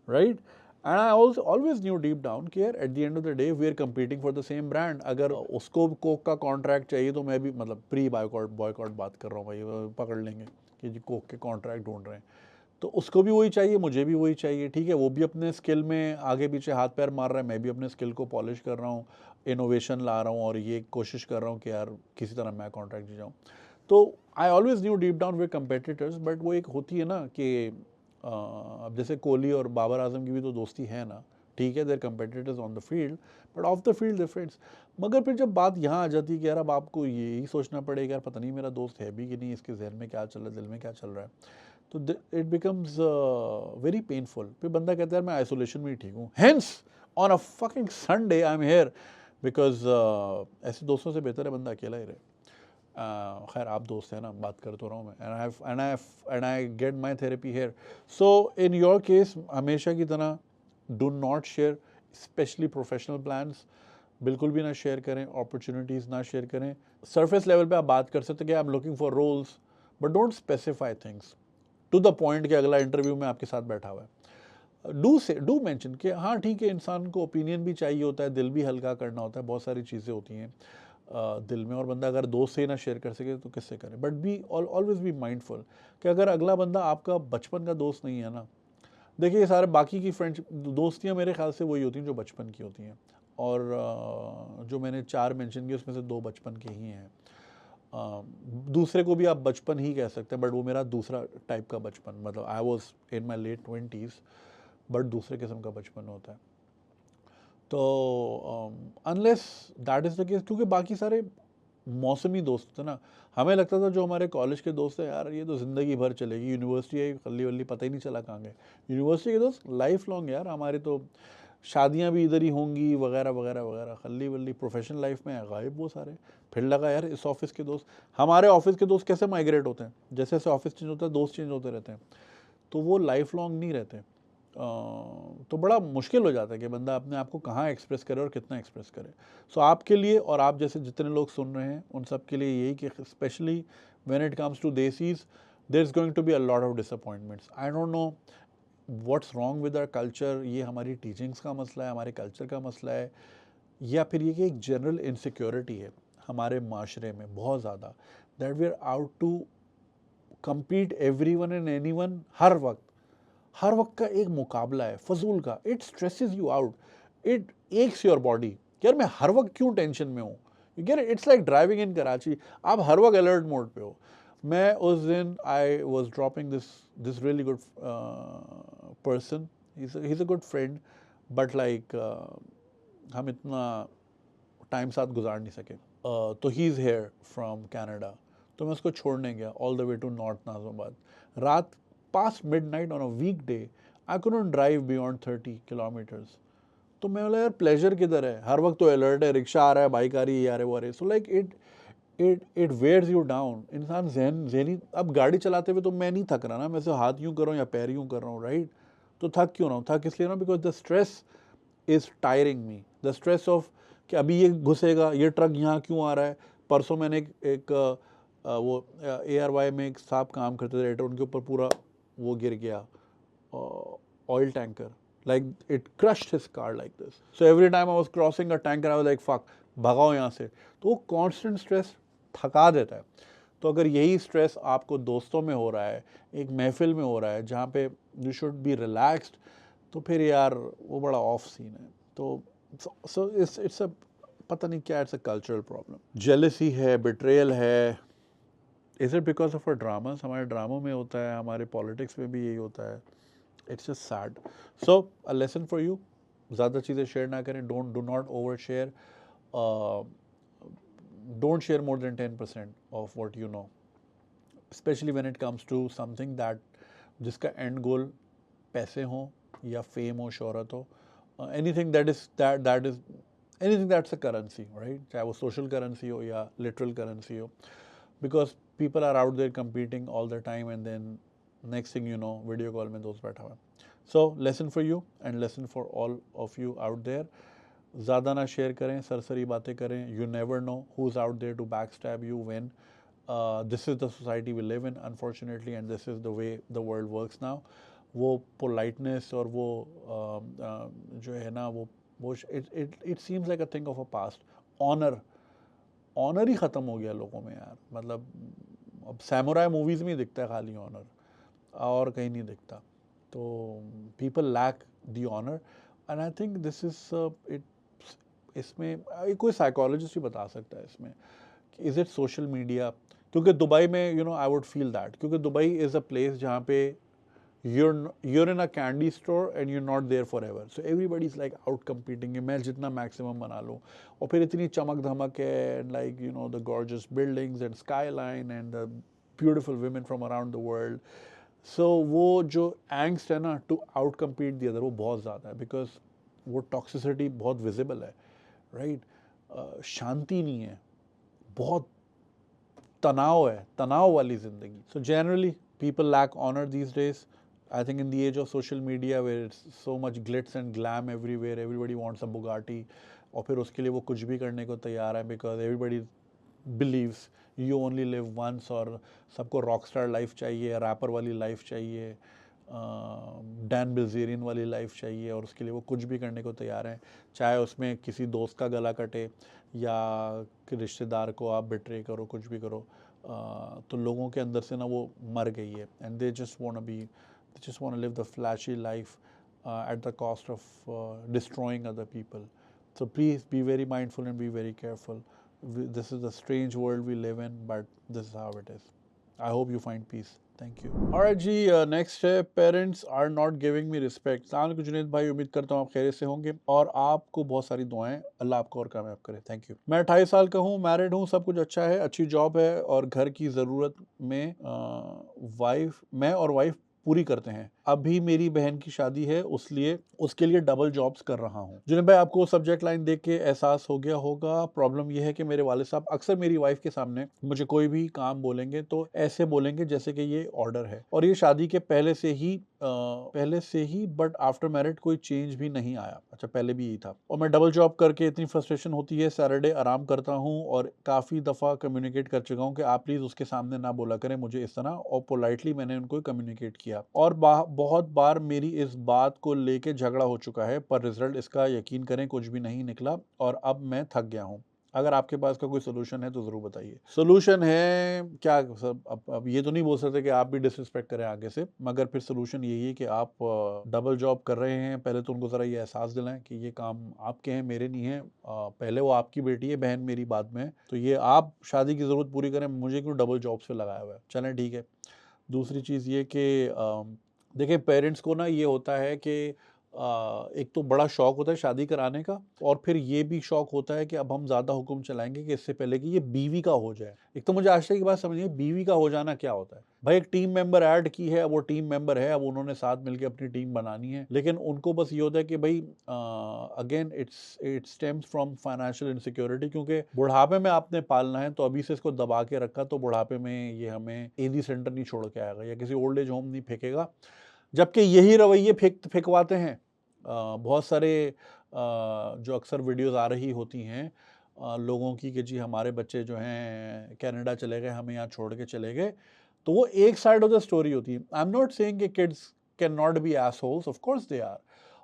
right, and I also always knew deep down कि यार at the end of the day we are competing for the same brand. अगर उसको कोक का कॉन्ट्रैक्ट चाहिए तो मैं भी, मतलब प्री बॉयकॉट बात कर रहा हूँ भाई, पकड़ लेंगे कि जी कोक के कॉन्ट्रैक्ट ढूंढ रहे हैं, तो उसको भी वही चाहिए, मुझे भी वही चाहिए, ठीक है, वो भी अपने स्किल में आगे पीछे हाथ पैर मार रहा है, मैं भी अपने स्किल को पॉलिश कर रहा हूँ, इनोवेशन ला रहा हूँ, और ये कोशिश कर रहा हूँ कि यार किसी तरह मैं कॉन्ट्रैक्ट जी जाऊँ। तो आई always knew deep down way competitors, but वो एक होती है ना कि अब जैसे कोहली और बाबर आजम की भी तो दोस्ती है ना, ठीक है, they're competitors on the field, but off the field they're friends. मगर फिर जब बात यहाँ आ जाती है कि यार अब आपको यही सोचना पड़ेगा यार पता नहीं मेरा दोस्त है भी कि नहीं, इसके जहन में क्या चल रहा है, दिल में क्या चल रहा है, तो इट बिकम्स वेरी पेनफुल। फिर बंदा कहता है मैं आइसोलेशन में ही ठीक हूँ, hence on a fucking Sunday I am here, because ऐसे दोस्तों से बेहतर है बंदा अकेला ही रहे। खैर आप दोस्त हैं ना, बात कर तो रहा हूँ मैं, and I get my therapy here. So in your case हमेशा की तरह do not share, specially professional plans बिल्कुल भी ना शेयर करें, अपॉर्चुनिटीज़ ना शेयर करें। सरफेस लेवल पे आप बात कर सकते हैं कि I am looking for roles, but don't specify things to the point कि अगला इंटरव्यू में आपके साथ बैठा हुआ है। डू मेंशन कि हाँ ठीक है, इंसान को ओपिनियन भी चाहिए होता है, दिल भी हल्का करना होता है, बहुत सारी चीज़ें होती हैं दिल में, और बंदा अगर दोस्त से ही ना शेयर कर सके तो किससे करे। But be always be mindful कि अगर अगला बंदा आपका बचपन का दोस्त नहीं है ना, देखिए ये सारे बाकी की फ्रेंड्स दोस्तियाँ मेरे ख्याल से वही होती हैं जो बचपन की होती हैं, और जो मैंने 4 मेंशन किए उसमें से 2 बचपन के ही हैं। दूसरे को भी आप बचपन ही कह सकते हैं, बट वो मेरा दूसरा टाइप का बचपन, मतलब I was in my late 20s, but दूसरे किस्म का बचपन होता है। तो unless that is the case, क्योंकि बाकी सारे मौसमी दोस्त थे ना, हमें लगता था जो हमारे कॉलेज के दोस्त हैं यार ये तो ज़िंदगी भर चलेगी, यूनिवर्सिटी है खल्ली वल्ली पता ही नहीं चला कहाँ गए। यूनिवर्सिटी के दोस्त लाइफ लॉन्ग यार, हमारे तो शादियां भी इधर ही होंगी वगैरह वगैरह वगैरह, खल्ली वल्ली प्रोफेशनल लाइफ में गायब वो सारे। फिर लगा यार इस ऑफिस के दोस्त, हमारे ऑफिस के दोस्त कैसे माइग्रेट होते हैं, जैसे जैसे ऑफिस चेंज होता है दोस्त चेंज होते रहते हैं, तो वो लाइफ लॉन्ग नहीं रहते। तो बड़ा मुश्किल हो जाता है कि बंदा अपने आप को कहाँ एक्सप्रेस करे और कितना एक्सप्रेस करे। सो आपके लिए और आप जैसे जितने लोग सुन रहे हैं उन सब के लिए यही कि specially when it comes to desis, there is going to be a lot of disappointments. I don't know what's wrong with our culture, ये हमारी टीचिंग्स का मसला है, हमारे कल्चर का मसला है, या फिर ये कि एक जनरल इनसिक्योरिटी है हमारे माशरे में बहुत ज़्यादा, that we are out to compete everyone and anyone. हर वक्त का एक मुकाबला है फजूल का, it stresses you out, it aches your body. यार मैं हर वक्त क्यों टेंशन में हूँ, you get it, it's like driving in Karachi, आप हर वक्त अलर्ट मोड पे हो। मैं उस दिन I was dropping this really good person, he is a good friend, but like हम इतना टाइम साथ गुजार नहीं सके। तो he is here from Canada, तो मैं उसको छोड़ने गया all the way to North Nazimabad. रात past midnight on a weekday I couldn't drive beyond 30 kilometres. तो मैं बोला यार प्लेजर किधर है, हर वक्त तो अलर्ट है, रिक्शा आ रहा है, बाइक आ रही है, ये आ रहा है, वो आ रही है। So like it wears you down. इंसान जहनी अब गाड़ी चलाते हुए तो मैं नहीं थक रहा ना, मैं सिर्फ हाथ यूँ कर रहा हूँ या पैर यूँ कर रहा हूँ, राइट। तो थक क्यों ना हूँ, थक इसलिए ना because the stress is tiring me, the stress of कि अभी ये घुसेगा, ये ट्रक यहाँ क्यों आ रहा है। परसों मैंने एक वो ARY में एक साहब काम करते थे राइटर, उनके ऊपर पूरा वो गिर गया oil tanker, like it crushed his car like this. So every time I was crossing a tanker I was like fuck, भगाओ यहाँ से। तो वो constant stress थका देता है। तो अगर यही स्ट्रेस आपको दोस्तों में हो रहा है, एक महफिल में हो रहा है जहाँ पे यू शुड बी रिलैक्स्ड, तो फिर यार वो बड़ा ऑफ सीन है। तो सो इट्स अ पता नहीं क्या, it's a cultural problem. Jealousy है, बिट्रेयल है। Is it because of a dramas? हमारे ड्रामों में होता है, हमारे पॉलिटिक्स में भी यही होता है। It's just sad. So a lesson for you, ज़्यादा चीज़ें शेयर ना करें, do not over share, don't share more than 10% of what you know, specially when it comes to something that जिसका एंड गोल पैसे हों या फेम हो, शोहरत हो, anything that is anything that's a currency, right, चाहे वो सोशल करेंसी हो या लिटरल करेंसी हो, because people are out there competing all the time and then next thing you know video call में दोस्त बैठा हुआ है। So lesson for you and lesson for all of you out there, ज़्यादा ना share करें, सरसरी बातें करें। You never know who is out there to back stab you when this is the society we live in unfortunately and this is the way the world works now. वो politeness और वो जो है ना वो it seems like a thing of a past. Honour ही ख़त्म हो गया लोगों में यार, मतलब अब सैमुराई मूवीज़ में ही दिखता है खाली ऑनर, और कहीं नहीं दिखता। तो people lack the honour and I think this is it. इसमें कोई साइकोलॉजिस्ट ही बता सकता है इसमें, इज़ इट सोशल मीडिया? क्योंकि दुबई में you know I would feel that, क्योंकि दुबई इज़ अ प्लेस जहाँ पे you're in a candy store and you're not there forever, so everybody's like out competing. मैं जितना maximum बना लूँ, और फिर इतनी चमक धमक है, and like you know the gorgeous buildings and skyline and the beautiful women from around the world. So वो जो angst है ना to out compete the other, वो बहुत ज़्यादा है, because वो toxicity बहुत visible है, right? शांति नहीं है, बहुत तनाव है, तनाव वाली ज़िंदगी। So generally people lack honor these days. I think in the age of social media where it's so much glitz and glam everywhere, everybody wants a Bugatti, और फिर उसके लिए वो कुछ भी करने को तैयार है, because everybody believes you only live once, और सबको रॉकस्टार लाइफ चाहिए, रैपर वाली लाइफ चाहिए, डैन बिल्जेरियन वाली लाइफ चाहिए, और उसके लिए वो कुछ भी करने को तैयार हैं, चाहे उसमें किसी दोस्त का गला कटे या कि रिश्तेदार को आप बिट्रे करो, कुछ भी करो। तो लोगों के अंदर से ना वो मर गई है, and they just want to live the flashy life at the cost of destroying other people. So please be very mindful and be very careful. This is a strange world we live in, but this is how it is. I hope you find peace. Thank you. Alright जी, next है parents are not giving me respect. सलाम अलैकुम जुनैद भाई, उम्मीद करता हूँ आप खैरियत से होंगे और आपको बहुत सारी दुआएं, अल्लाह आपको और कामयाब करे। Thank you. मैं 28 साल का हूँ, मैरिड हूँ, सब कुछ अच्छा है, अच्छी जॉब है और घर की ज़रूरत में मैं और वाइफ पूरी करते हैं। अभी मेरी बहन की शादी है, उसके लिए डबल जॉब्स कर रहा हूँ। जुनैद भाई, आपको सब्जेक्ट लाइन देख के एहसास हो गया होगा, प्रॉब्लम यह है कि मेरे वालिद साहब अक्सर मेरी वाइफ के सामने मुझे कोई भी काम बोलेंगे तो ऐसे बोलेंगे जैसे कि ये ऑर्डर है, और ये शादी के पहले से ही बट आफ्टर मैरिड कोई चेंज भी नहीं आया। अच्छा, पहले भी यही था। और मैं डबल जॉब करके इतनी फ्रस्ट्रेशन होती है, सैटरडे आराम करता हूँ और काफ़ी दफ़ा कम्युनिकेट कर चुका हूँ कि आप प्लीज़ उसके सामने ना बोला करें मुझे इस तरह, और पोलाइटली मैंने उनको कम्युनिकेट किया, और बहुत बार मेरी इस बात को लेके झगड़ा हो चुका है, पर रिजल्ट इसका यकीन करें कुछ भी नहीं निकला और अब मैं थक गया हूँ। अगर आपके पास का कोई सोल्यूशन है तो ज़रूर बताइए। सोल्यूशन है क्या सब, अब ये तो नहीं बोल सकते कि आप भी डिसरिस्पेक्ट करें आगे से, मगर फिर सोल्यूशन यही है कि आप डबल जॉब कर रहे हैं, पहले तो उनको ज़रा ये एहसास दिलाएं कि ये काम आपके हैं, मेरे नहीं है। पहले वो आपकी बेटी है, बहन मेरी बाद में, तो ये आप शादी की ज़रूरत पूरी करें, मुझे क्यों डबल जॉब्स पे लगाया हुआ है। चलें ठीक है। दूसरी चीज़ ये कि देखिए पेरेंट्स को ना ये होता है कि एक तो बड़ा शौक होता है शादी कराने का, और फिर ये भी शौक होता है कि अब हम ज़्यादा हुक्म चलाएंगे कि इससे पहले कि ये बीवी का हो जाए। एक तो मुझे आश्चर्य की बात समझिए, बीवी का हो जाना क्या होता है भाई? एक टीम मेंबर ऐड की है, अब वो टीम मेंबर है, अब उन्होंने साथ मिलकर अपनी टीम बनानी है, लेकिन उनको बस ये होता है कि भाई again it stems from financial insecurity, क्योंकि बुढ़ापे में आपने पालना है तो अभी से इसको दबा के रखा तो बुढ़ापे में ये हमें एडी सेंटर नहीं छोड़ के आएगा या किसी ओल्ड एज होम नहीं फेंकेगा। जबकि यही रवैये फेंकवाते हैं बहुत सारे जो अक्सर वीडियोस आ रही होती हैं लोगों की कि जी हमारे बच्चे जो हैं कनाडा चले गए, हमें यहाँ छोड़ के चले गए। तो वो एक साइड ऑफ द स्टोरी होती है। आई एम नॉट सेइंग कि kids can not be assholes, of course they are,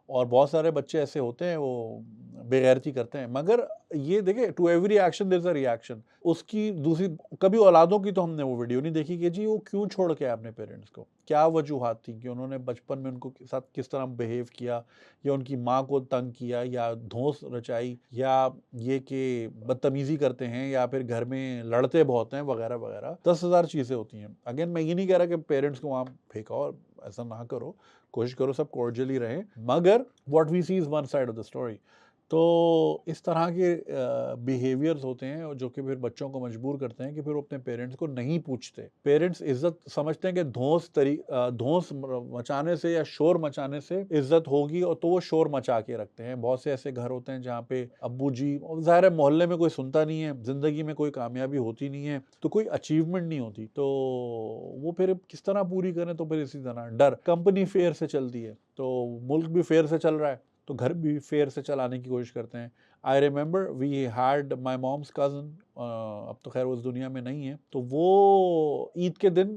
और बहुत सारे बच्चे ऐसे होते हैं वो बेगैरती करते हैं, मगर ये देखे to every action there is a reaction. उसकी दूसरी कभी औलादों की तो हमने वो वीडियो नहीं देखी कि जी वो क्यों छोड़ के आए अपने पेरेंट्स को, क्या वजूहात थी कि उन्होंने बचपन में उनको साथ किस तरह बिहेव किया, या उनकी माँ को तंग किया, या धौंस रचाई, या ये कि बदतमीजी करते हैं, या फिर घर में लड़ते बहुत हैं वगैरह वगैरह। 10,000 चीज़ें होती हैं। अगेन मैं ये नहीं कह रहा कि पेरेंट्स को वहाँ फेंका, और ऐसा ना करो, कोशिश करो सब कॉर्डियली रहें, मगर what we see is one side of the story. तो इस तरह के बिहेवियर्स होते हैं जो कि फिर बच्चों को मजबूर करते हैं कि फिर वो अपने पेरेंट्स को नहीं पूछते। पेरेंट्स इज्जत समझते हैं कि धौंस मचाने से या शोर मचाने से इज्जत होगी, और तो वो शोर मचा के रखते हैं। बहुत से ऐसे घर होते हैं जहाँ पे अब्बू जी, ज़ाहिर है मोहल्ले में कोई सुनता नहीं है, ज़िंदगी में कोई कामयाबी होती नहीं है, तो कोई अचीवमेंट नहीं होती, तो वो फिर किस तरह पूरी करें? तो फिर इसी तरह डर, कंपनी फेयर से चलती है, तो मुल्क भी फेयर से चल रहा है तो घर भी फेयर से चलाने की कोशिश करते हैं। I remember we had my mom's cousin, अब तो खैर वो उस दुनिया में नहीं है, तो वो ईद के दिन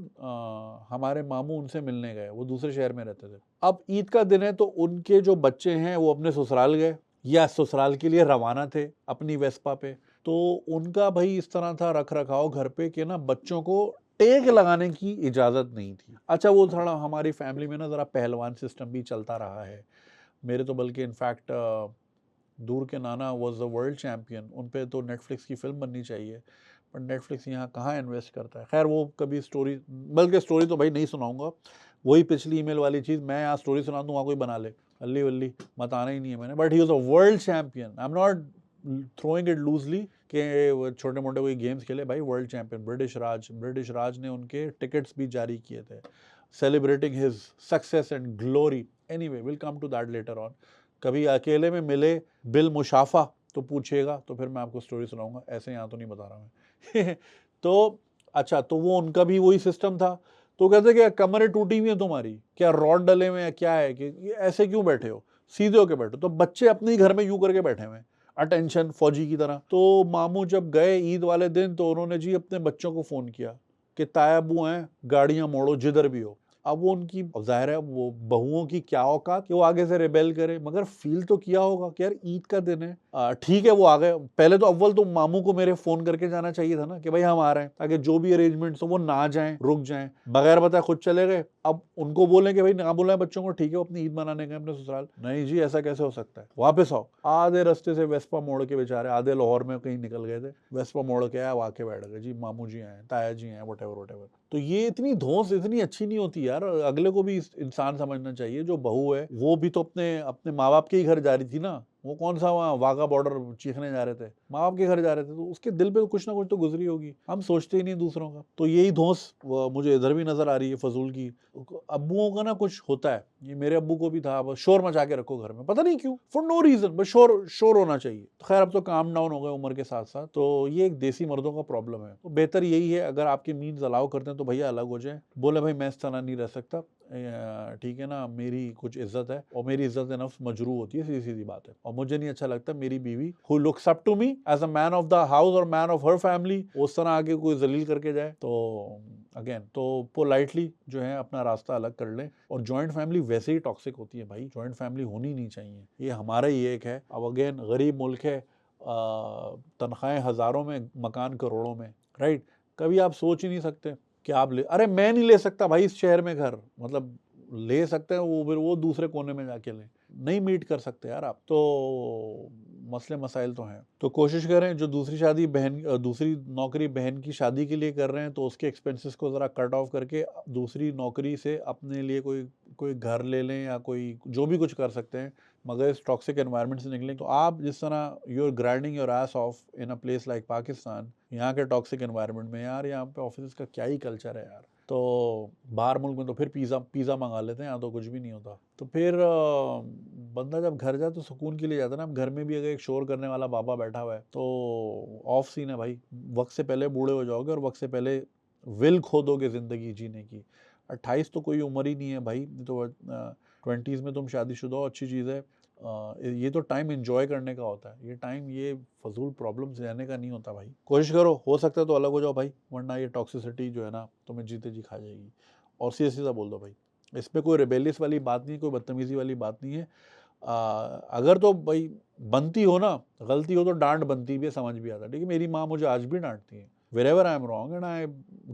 हमारे मामू उनसे मिलने गए, वो दूसरे शहर में रहते थे। अब ईद का दिन है तो उनके जो बच्चे हैं वो अपने ससुराल गए, या ससुराल के लिए रवाना थे अपनी वेस्पा पे, तो उनका भाई इस तरह था रख रखाव घर पे कि ना बच्चों को टेक लगाने की इजाज़त नहीं थी। अच्छा, वो थोड़ा हमारी फैमिली में ना ज़रा पहलवान सिस्टम भी चलता रहा है। मेरे तो बल्कि इनफैक्ट दूर के नाना वाज द वर्ल्ड चैम्पियन, उन पे तो नेटफ्लिक्स की फिल्म बननी चाहिए, पर नेटफ्लिक्स यहाँ कहाँ इन्वेस्ट करता है। खैर वो कभी स्टोरी, बल्कि स्टोरी तो भाई नहीं सुनाऊंगा, वही पिछली ईमेल वाली चीज़, मैं यहाँ स्टोरी सुना दूँ वहाँ कोई बना ले, अल्ली वल्ली बताना ही नहीं है मैंने। But he was a world champion, I am not throwing it loosely कि छोटे मोटे कोई गेम्स खेले, भाई वर्ल्ड चैम्पियन। ब्रिटिश राज ने उनके टिकट्स भी जारी किए थे celebrating his success and glory. Anyway will come to that later on. कभी अकेले में मिले बिल मुशाफा तो पूछिएगा, तो फिर मैं आपको स्टोरी सुनाऊंगा, ऐसे यहाँ तो नहीं बता रहा मैं तो अच्छा, तो वो उनका भी वही सिस्टम था। तो कहते क्या कमरें टूटी हुई हैं तुम्हारी, क्या रॉड डले हुए हैं, क्या है कि ऐसे क्यों बैठे हो, सीधे होके बैठो। तो बच्चे अपने ही घर में यूं करके बैठे हुए हैं, अटेंशन फौजी की तरह। तो मामू जब गए ईद वाले दिन तो उन्होंने जी अपने बच्चों को फ़ोन किया कि तायाबू हैं, गाड़ियाँ मोड़ो जिधर भी हो। अब वो उनकी ज़ाहिर है वो बहुओं की क्या औकात कि वो आगे से रेबेल करे, मगर फील तो किया होगा कि यार ईद का दिन है। ठीक है वो आ गए, पहले तो अव्वल तो मामू को मेरे फ़ोन करके जाना चाहिए था ना कि भाई हम आ रहे हैं, ताकि जो भी अरेंजमेंट्स हो वो ना जाएं, रुक जाएं, बगैर बताए खुद चले गए। अब उनको बोलें कि भाई ना बुलाएं बच्चों को, ठीक है वो अपनी ईद मनाने गए अपने ससुराल, नहीं जी ऐसा कैसे हो सकता है, वापस आओ। आधे रास्ते से वेस्पा मोड़ के बेचारे, आधे लाहौर में कहीं निकल गए थे, वेस्पा मोड़ के आया, आके बैठ गए, जी मामू जी आए, ताया जी आए, वटेवर। तो ये इतनी धौंस इतनी अच्छी नहीं होती यार, अगले को भी इंसान समझना चाहिए। जो बहू है वो भी तो अपने अपने माँ बाप के ही घर जा रही थी ना, वो कौन सा वहाँ वाघा बॉर्डर चीखने जा रहे थे, माँ बाप के घर जा रहे थे, तो उसके दिल पे कुछ ना कुछ तो गुजरी होगी, हम सोचते ही नहीं दूसरों का। तो यही धौंस मुझे इधर भी नजर आ रही है फजूल की। अब्बुओं का ना कुछ होता है, ये मेरे अब्बू को भी था, बस शोर मचा के रखो घर में, पता नहीं क्यों, फॉर नो रीजन, बस शोर शोर होना चाहिए। तो खैर अब तो काम डाउन हो गए उम्र के साथ साथ, तो ये एक देसी मर्दों का प्रॉब्लम है। तो बेहतर यही है अगर आपके मीन्स अलाउ करते हैं तो भैया अलग हो जाए, बोले भाई मैं इस तरह नहीं रह सकता, ठीक है ना, मेरी कुछ इज्जत है, और मेरी इज्जत नफ्स मजरू होती है, सीधी सीधी बात है। और मुझे नहीं अच्छा लगता मेरी बीवी who looks up to me as a man of the house और मैन ऑफ हर फैमिली उस तरह आगे कोई जलील करके जाए। तो अगेन तो पोलाइटली जो है अपना रास्ता अलग कर लें। और जॉइंट फैमिली वैसे ही टॉक्सिक होती है भाई, जॉइंट फैमिली होनी नहीं चाहिए, ये हमारा ही एक है। अब अगेन गरीब मुल्क है, तनख्वाहें हज़ारों में, मकान करोड़ों में, राइट। कभी आप सोच ही नहीं सकते कि आप ले, अरे मैं नहीं ले सकता भाई इस शहर में घर, मतलब ले सकते हैं वो, फिर वो दूसरे कोने में जाके लें, नहीं मीट कर सकते यार आप। तो मसले मसाइल तो हैं। तो कोशिश करें जो दूसरी नौकरी बहन की शादी के लिए कर रहे हैं तो उसके एक्सपेंसेस को ज़रा कट ऑफ करके दूसरी नौकरी से अपने लिए कोई कोई घर ले लें या कोई जो भी कुछ कर सकते हैं, मगर इस टॉक्सिक एनवायरनमेंट से निकलें। तो आप जिस तरह you are grinding your ass off in a place like Pakistan, यहाँ के टॉक्सिक एनवायरनमेंट में यार, यहाँ पे ऑफिस का क्या ही कल्चर है यार। तो बाहर मुल्क में तो फिर पिज़्ज़ा मंगा लेते हैं, यहाँ तो कुछ भी नहीं होता। तो फिर बंदा जब घर जाए तो सुकून के लिए जाता है ना। अब घर में भी अगर एक शोर करने वाला बाबा बैठा हुआ है तो ऑफ सीन है भाई। वक्त से पहले बूढ़े हो जाओगे और वक्त से पहले विल खो दोगे ज़िंदगी जीने की। 28 तो कोई उम्र ही नहीं है भाई। तो 20s में तुम शादीशुदा हो, अच्छी चीज़ है। ये तो टाइम एंजॉय करने का होता है। ये टाइम ये फजूल प्रॉब्लम्स रहने का नहीं होता भाई। कोशिश करो, हो सकता है तो अलग हो जाओ भाई, वरना ये टॉक्सिसिटी जो है ना तुम्हें जीते जी खा जाएगी। और सीधा सीधा बोल दो भाई, इसमें कोई रेबेलियस वाली बात नहीं, कोई बदतमीजी वाली बात नहीं है। अगर तो भाई बनती हो ना, गलती हो तो डांट बनती भी है, समझ भी आता है। ठीक है, मेरी माँ मुझे आज भी डांटती है wherever I am wrong and I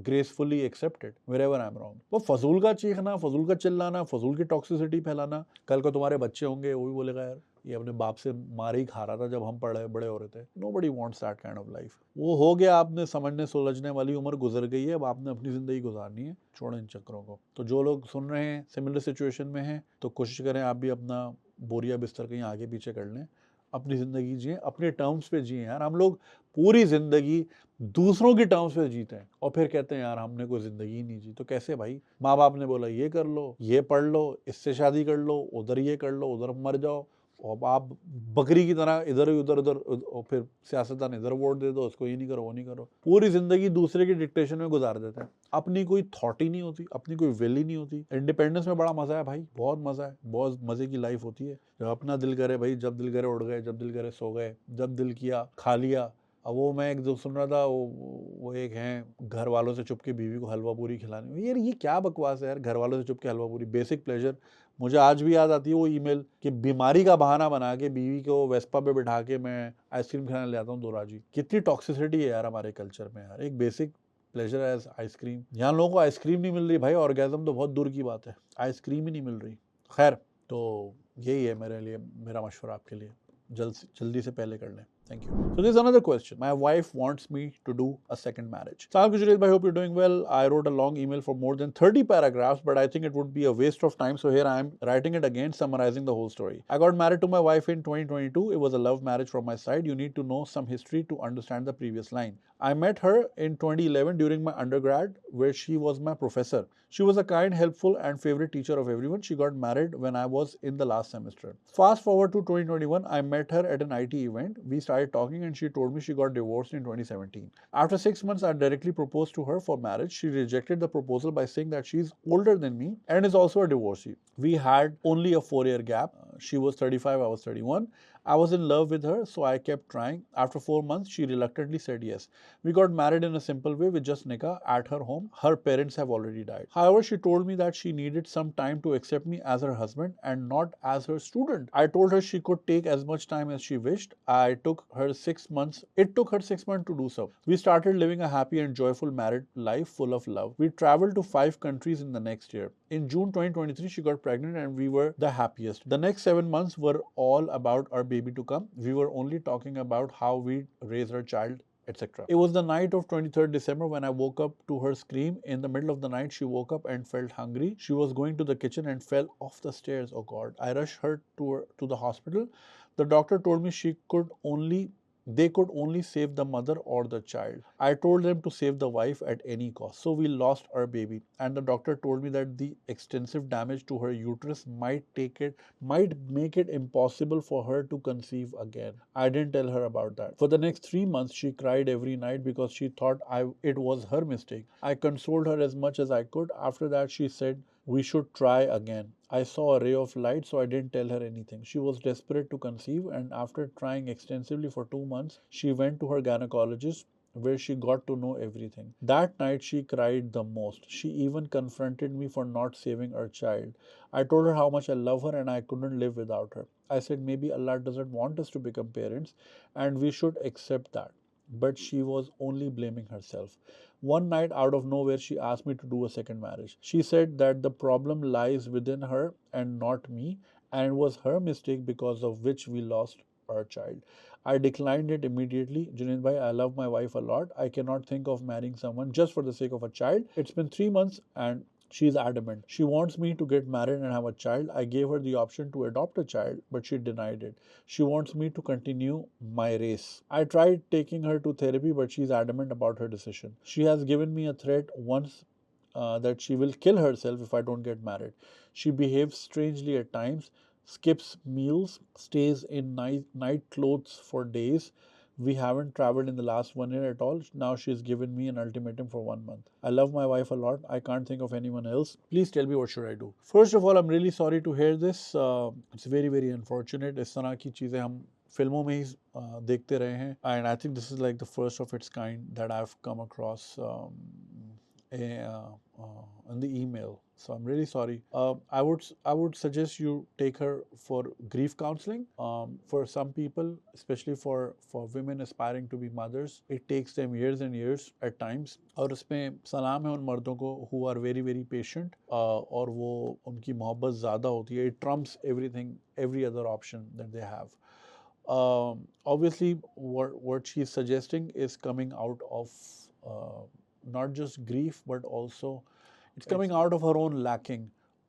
gracefully accept it wherever I am wrong। वो फजूल का चीखना, फजूल का चिल्लाना, फजूल की टॉक्सिसिटी फैलाना, कल को तुम्हारे बच्चे होंगे वो भी बोलेगा यार ये अपने बाप से मार ही खा रहा था जब हम बड़े हो रहे थे। Nobody wants that kind of life। वो हो गया, आपने समझने सुलझने वाली उम्र गुजर गई है, अब आपने अपनी ज़िंदगी गुजारनी है, छोड़ो इन चक्करों को। तो जो लोग सुन रहे हैं सिमिलर सिचुएशन में हैं तो कोशिश करें आप भी अपना बोरिया बिस्तर कहीं आगे पीछे कर लें, अपनी ज़िंदगी जिए, अपने टर्म्स पे जिए। यार हम लोग पूरी ज़िंदगी दूसरों की टर्म्स पे जीते हैं और फिर कहते हैं यार हमने कोई ज़िंदगी ही नहीं जी। तो कैसे भाई? माँ बाप ने बोला ये कर लो, ये पढ़ लो, इससे शादी कर लो, उधर ये कर लो, उधर मर जाओ, और आप बकरी की तरह इधर उधर उधर, और फिर सियासतदान इधर वोट दे दो, उसको ये नहीं करो वो नहीं करो। पूरी ज़िंदगी दूसरे की डिक्टेशन में गुजार देते हैं, अपनी कोई थॉट ही नहीं होती, अपनी कोई विल ही नहीं होती। इंडिपेंडेंस में बड़ा मज़ा है भाई, बहुत मज़ा है, बहुत मज़े की लाइफ होती है। जब अपना दिल करे भाई, जब दिल करे उड़ गए, जब दिल करे सो गए, जब दिल किया खा लिया। अब वो मैं एक जो सुन रहा था, वो एक हैं घर वालों से चुप के बीवी को हलवा पूरी खिलाने। यार ये क्या बकवास है यार, घर वालों से चुप के हलवा पूरी, बेसिक प्लेजर। मुझे आज भी याद आती है वो ईमेल कि बीमारी का बहाना बना के बीवी को वेस्पा पे बिठा के मैं आइसक्रीम खाने ले आता हूँ दोराजी। कितनी टॉक्सिसिटी है यार हमारे कल्चर में यार। एक बेसिक प्लेजर एज आइसक्रीम, यहाँ लोगों को आइसक्रीम नहीं मिल रही भाई, ऑर्गेजम तो बहुत दूर की बात है, आइसक्रीम ही नहीं मिल रही। खैर, तो यही है मेरे लिए, मेरा मशवरा आपके लिए, जल्दी से पहले कर लें। Thank you. So there's another question. My wife wants me to do a second marriage. Salam Kushresh, I hope you're doing well. I wrote a long email for more than 30 paragraphs, but I think it would be a waste of time. So here I am writing it again, summarizing the whole story. I got married to my wife in 2022. It was a love marriage from my side. You need to know some history to understand the previous line. I met her in 2011 during my undergrad, where she was my professor. She was a kind, helpful, and favorite teacher of everyone. She got married when I was in the last semester. Fast forward to 2021, I met her at an IT event. We started talking and she told me she got divorced in 2017. After 6 months, I directly proposed to her for marriage. She rejected the proposal by saying that she's older than me and is also a divorcee. We had only a 4-year gap. She was 35, I was 31. I was in love with her, so I kept trying. After 4 months, she reluctantly said yes. We got married in a simple way with just nikah at her home. Her parents have already died. However, she told me that she needed some time to accept me as her husband and not as her student. I told her she could take as much time as she wished. It took her 6 months to do so. We started living a happy and joyful married life full of love. We traveled to 5 countries in the next year. In June 2023, she got pregnant and we were the happiest. The next 7 months were all about our baby to come. We were only talking about how we raise our child, etc. It was the night of 23rd December when I woke up to her scream. In the middle of the night, she woke up and felt hungry. She was going to the kitchen and fell off the stairs. Oh God. I rushed her to the hospital. The doctor told me they could only save the mother or the child. I told them to save the wife at any cost. So we lost our baby. And the doctor told me that the extensive damage to her uterus might make it impossible for her to conceive again. I didn't tell her about that. For the next 3 months, she cried every night because she thought it was her mistake. I consoled her as much as I could. After that, she said we should try again. I saw a ray of light, so I didn't tell her anything. She was desperate to conceive, and after trying extensively for 2 months, she went to her gynecologist, where she got to know everything. That night, she cried the most. She even confronted me for not saving her child. I told her how much I love her and I couldn't live without her. I said maybe Allah doesn't want us to become parents, and we should accept that. But she was only blaming herself. One night, out of nowhere, she asked me to do a second marriage. She said that the problem lies within her and not me, and it was her mistake because of which we lost our child. I declined it immediately. Junaid bhai, I love my wife a lot. I cannot think of marrying someone just for the sake of a child. It's been 3 months and She's adamant. She wants me to get married and have a child. I gave her the option to adopt a child, but she denied it. She wants me to continue my race. I tried taking her to therapy, but she's adamant about her decision. She has given me a threat once that she will kill herself if I don't get married. She behaves strangely at times, skips meals, stays in night clothes for days. We haven't traveled in the last 1 year at all. Now she's given me an ultimatum for 1 month. I love my wife a lot. I can't think of anyone else. Please tell me what should I do. First of all, I'm really sorry to hear this. It's very, very unfortunate. इस तरह की चीज़ें हम फिल्मों में ही देखते रहे हैं. And I think this is like the first of its kind that I've come across in the email. So I'm really sorry. I would suggest you take her for grief counseling. For some people, especially for women aspiring to be mothers, it takes them years and years at times. और उसमें सलाम है उन मर्दों को who are very very patient और वो उनकी मोहब्बत ज़्यादा होती है. It trumps everything, every other option that they have. Obviously, what she's suggesting is coming out of not just grief but also it's coming out of her own lacking.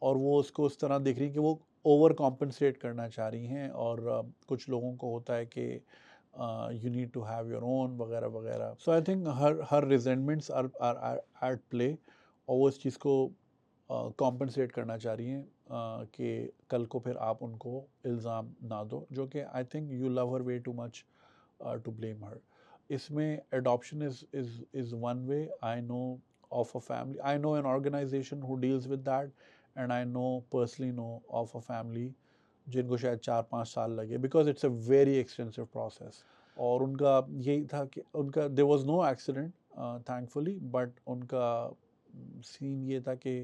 और वो उसको उस तरह देख रही है कि वो ओवर कॉम्पनसेट करना चाह रही हैं और कुछ लोगों को होता है कि you need to have your own वगैरह वगैरह. So I think her resentments are at play और वो इस चीज़ को कॉम्पनसेट करना चाह रही हैं कि कल को फिर आप उनको इल्ज़ाम ना दो, जो कि I think you love her way too much to blame her. इसमें adoption is one way. I know of a family, I know an organization who deals with that, and I personally know of a family जिनको शायद 4-5 साल लगे because it's a very extensive process. और उनका यही था कि उनका there was no accident thankfully, but उनका सीन ये था कि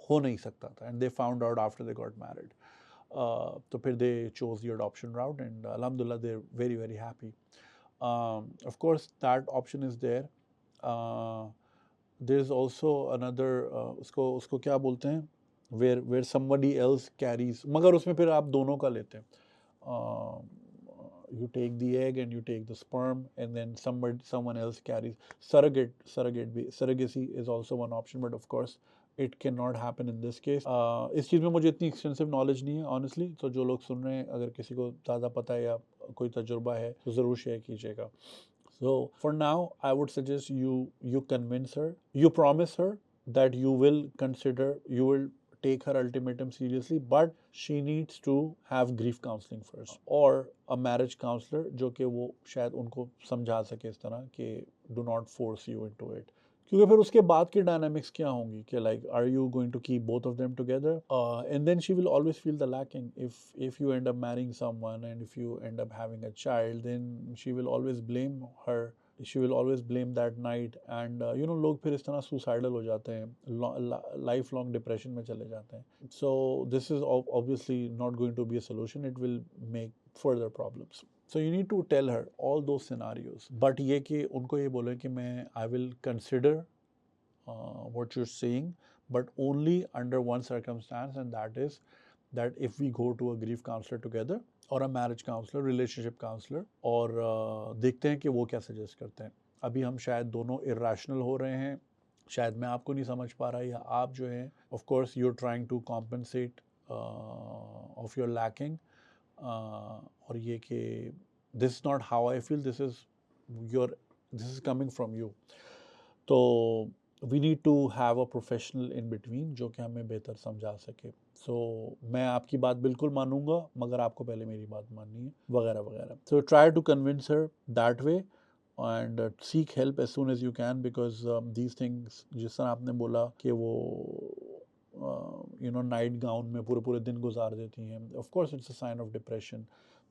हो नहीं सकता था and they found out after they got married. तो फिर they chose the adoption route and alhamdulillah they're very very happy. Of course that option is there. There's also another उसको क्या बोलते हैं where somebody else carries, मगर उसमें फिर आप दोनों का लेते हैं. You take the egg and you take the sperm and then someone else carries. Surrogacy is also one option, but of course it cannot happen in this case. इस चीज़ में मुझे इतनी extensive knowledge नहीं है honestly, तो जो लोग सुन रहे हैं अगर किसी को ज़्यादा पता है या कोई तजुर्बा है तो ज़रूर शेयर कीजिएगा. So for now, I would suggest you convince her, you promise her that you will take her ultimatum seriously, but she needs to have grief counseling first or a marriage counselor जो कि वो शायद उनको समझा सके इस तरह कि do not force you into it. क्योंकि फिर उसके बाद की डायनामिक्स क्या होंगी कि like are you going to keep both of them together and then she will always feel the lacking if you end up marrying someone and if you end up having a child then she will always blame her, she will always blame that night and लोग फिर इस तरह suicidal हो जाते हैं, life long depression में चले जाते हैं. So this is obviously not going to be a solution, it will make further problems. So you need to tell her all those scenarios. But ये कि उनको ये बोले कि मैं I will consider what you're saying, but only under one circumstance, and that is that if we go to a grief counselor together or a marriage counselor, relationship counselor, और देखते हैं कि वो क्या suggest करते हैं. अभी हम शायद दोनों irrational हो रहे हैं, शायद मैं आपको नहीं समझ पा रहा या आप जो हैं of course you're trying to compensate of your lacking. और ये कि this is not how I feel, this is coming from you. तो we need to have a professional in between जो कि हमें बेहतर समझा सके. So मैं आपकी बात बिल्कुल मानूंगा मगर आपको पहले मेरी बात माननी है वगैरह वगैरह. So try to convince her that way and seek help as soon as you can because these things जिस तरह आपने बोला कि वो नाइट गाउन में पूरे पूरे दिन गुजार देती हैं, of course it's a sign of depression.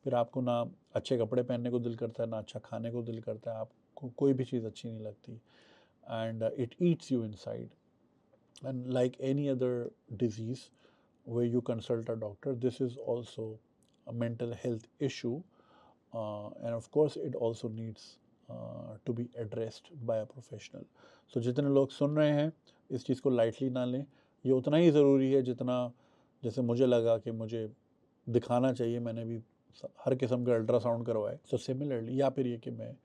फिर आपको ना अच्छे कपड़े पहनने को दिल करता है ना अच्छा खाने को दिल करता है, आपको कोई भी चीज़ अच्छी नहीं लगती and it eats you inside. And like any other disease where you consult a doctor, this is also a mental health issue and of course it also needs to be addressed by a professional. So जितने लोग सुन रहे हैं इस चीज़ को lightly ना लें, ये उतना ही ज़रूरी है जितना जैसे मुझे लगा कि मुझे दिखाना चाहिए, मैंने भी हर किस्म का अल्ट्रासाउंड करवाए. So similarly या फिर ये कि मैं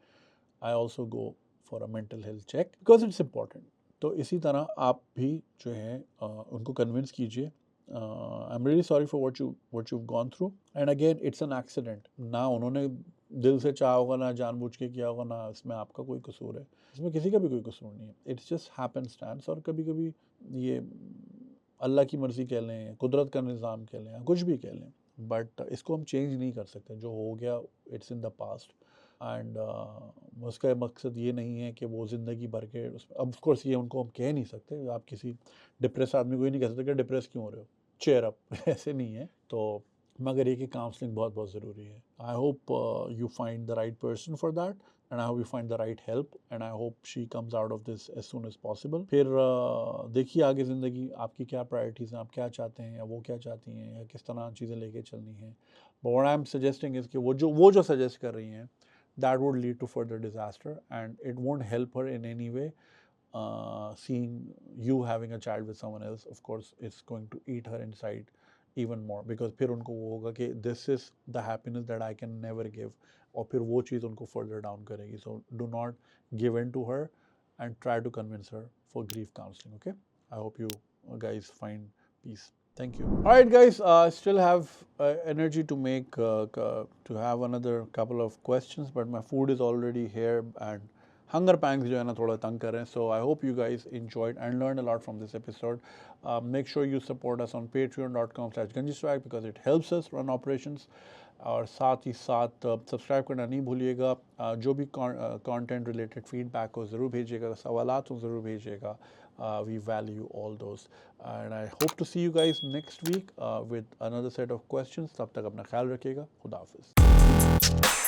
I also go for a mental health check because it's important. तो इसी तरह आप भी जो है उनको कन्विंस कीजिए, I am really sorry for what you gone through, and again it's an accident, ना उन्होंने दिल से चाहा होगा, ना जानबूझ के किया होगा, ना इसमें आपका कोई कसूर है, इसमें किसी का भी कोई कसूर नहीं है, इट्स जस्ट हैपन स्टैंड्स। और कभी कभी ये अल्लाह की मर्ज़ी कह लें, कुदरत का निज़ाम कह लें, कुछ भी कह लें, बट इसको हम चेंज नहीं कर सकते, जो हो गया it's in the past. And उसका मकसद ये नहीं है कि वो ज़िंदगी भर के उसमें, ऑफ कोर्स ये उनको हम कह नहीं सकते, आप किसी डिप्रेस आदमी को ही नहीं कह सकते कि डिप्रेस क्यों हो रहे हो, चेयर अप ऐसे नहीं है। तो मगर ये कि काउंसलिंग बहुत बहुत ज़रूरी है। I hope you find the right person for that, and I hope you find the right help, and I hope she comes out of this as soon as possible. फिर देखिए आगे ज़िंदगी आपकी क्या प्रायोरिटीज़ हैं, आप क्या चाहते हैं, या वो क्या चाहती हैं, या किस तरह चीज़ें लेके चलनी हैं। But what I am suggesting is कि वो जो सजेस्ट कर रही हैं, that would lead to further disaster, and it won't help her in any way. Seeing you having a child with someone else, of course, it's going to eat her inside even more, because फिर उनको वो होगा कि this is the happiness that I can never give, और फिर वो चीज़ उनको further down करेगी. So do not give in to her and try to convince her for grief counseling. Okay, I hope you guys find peace. Thank you. All right, guys. Still have energy to make to have another couple of questions, but my food is already here and hunger pangs जो है ना थोड़ा तंग कर रहे हैं. So I hope you guys enjoyed and learned a lot from this episode. Make sure you support us on patreon.com/ganjiswag because it helps us run operations. और साथ ही साथ सब्सक्राइब करना नहीं भूलिएगा। जो भी कंटेंट रिलेटेड फीडबैक हो ज़रूर भेजिएगा, सवालात हो ज़रूर भेजिएगा। We value all those, and I hope to see you guys next week with another set of questions. तब तक अपना ख्याल रखिएगा। खुदा हाफिज़।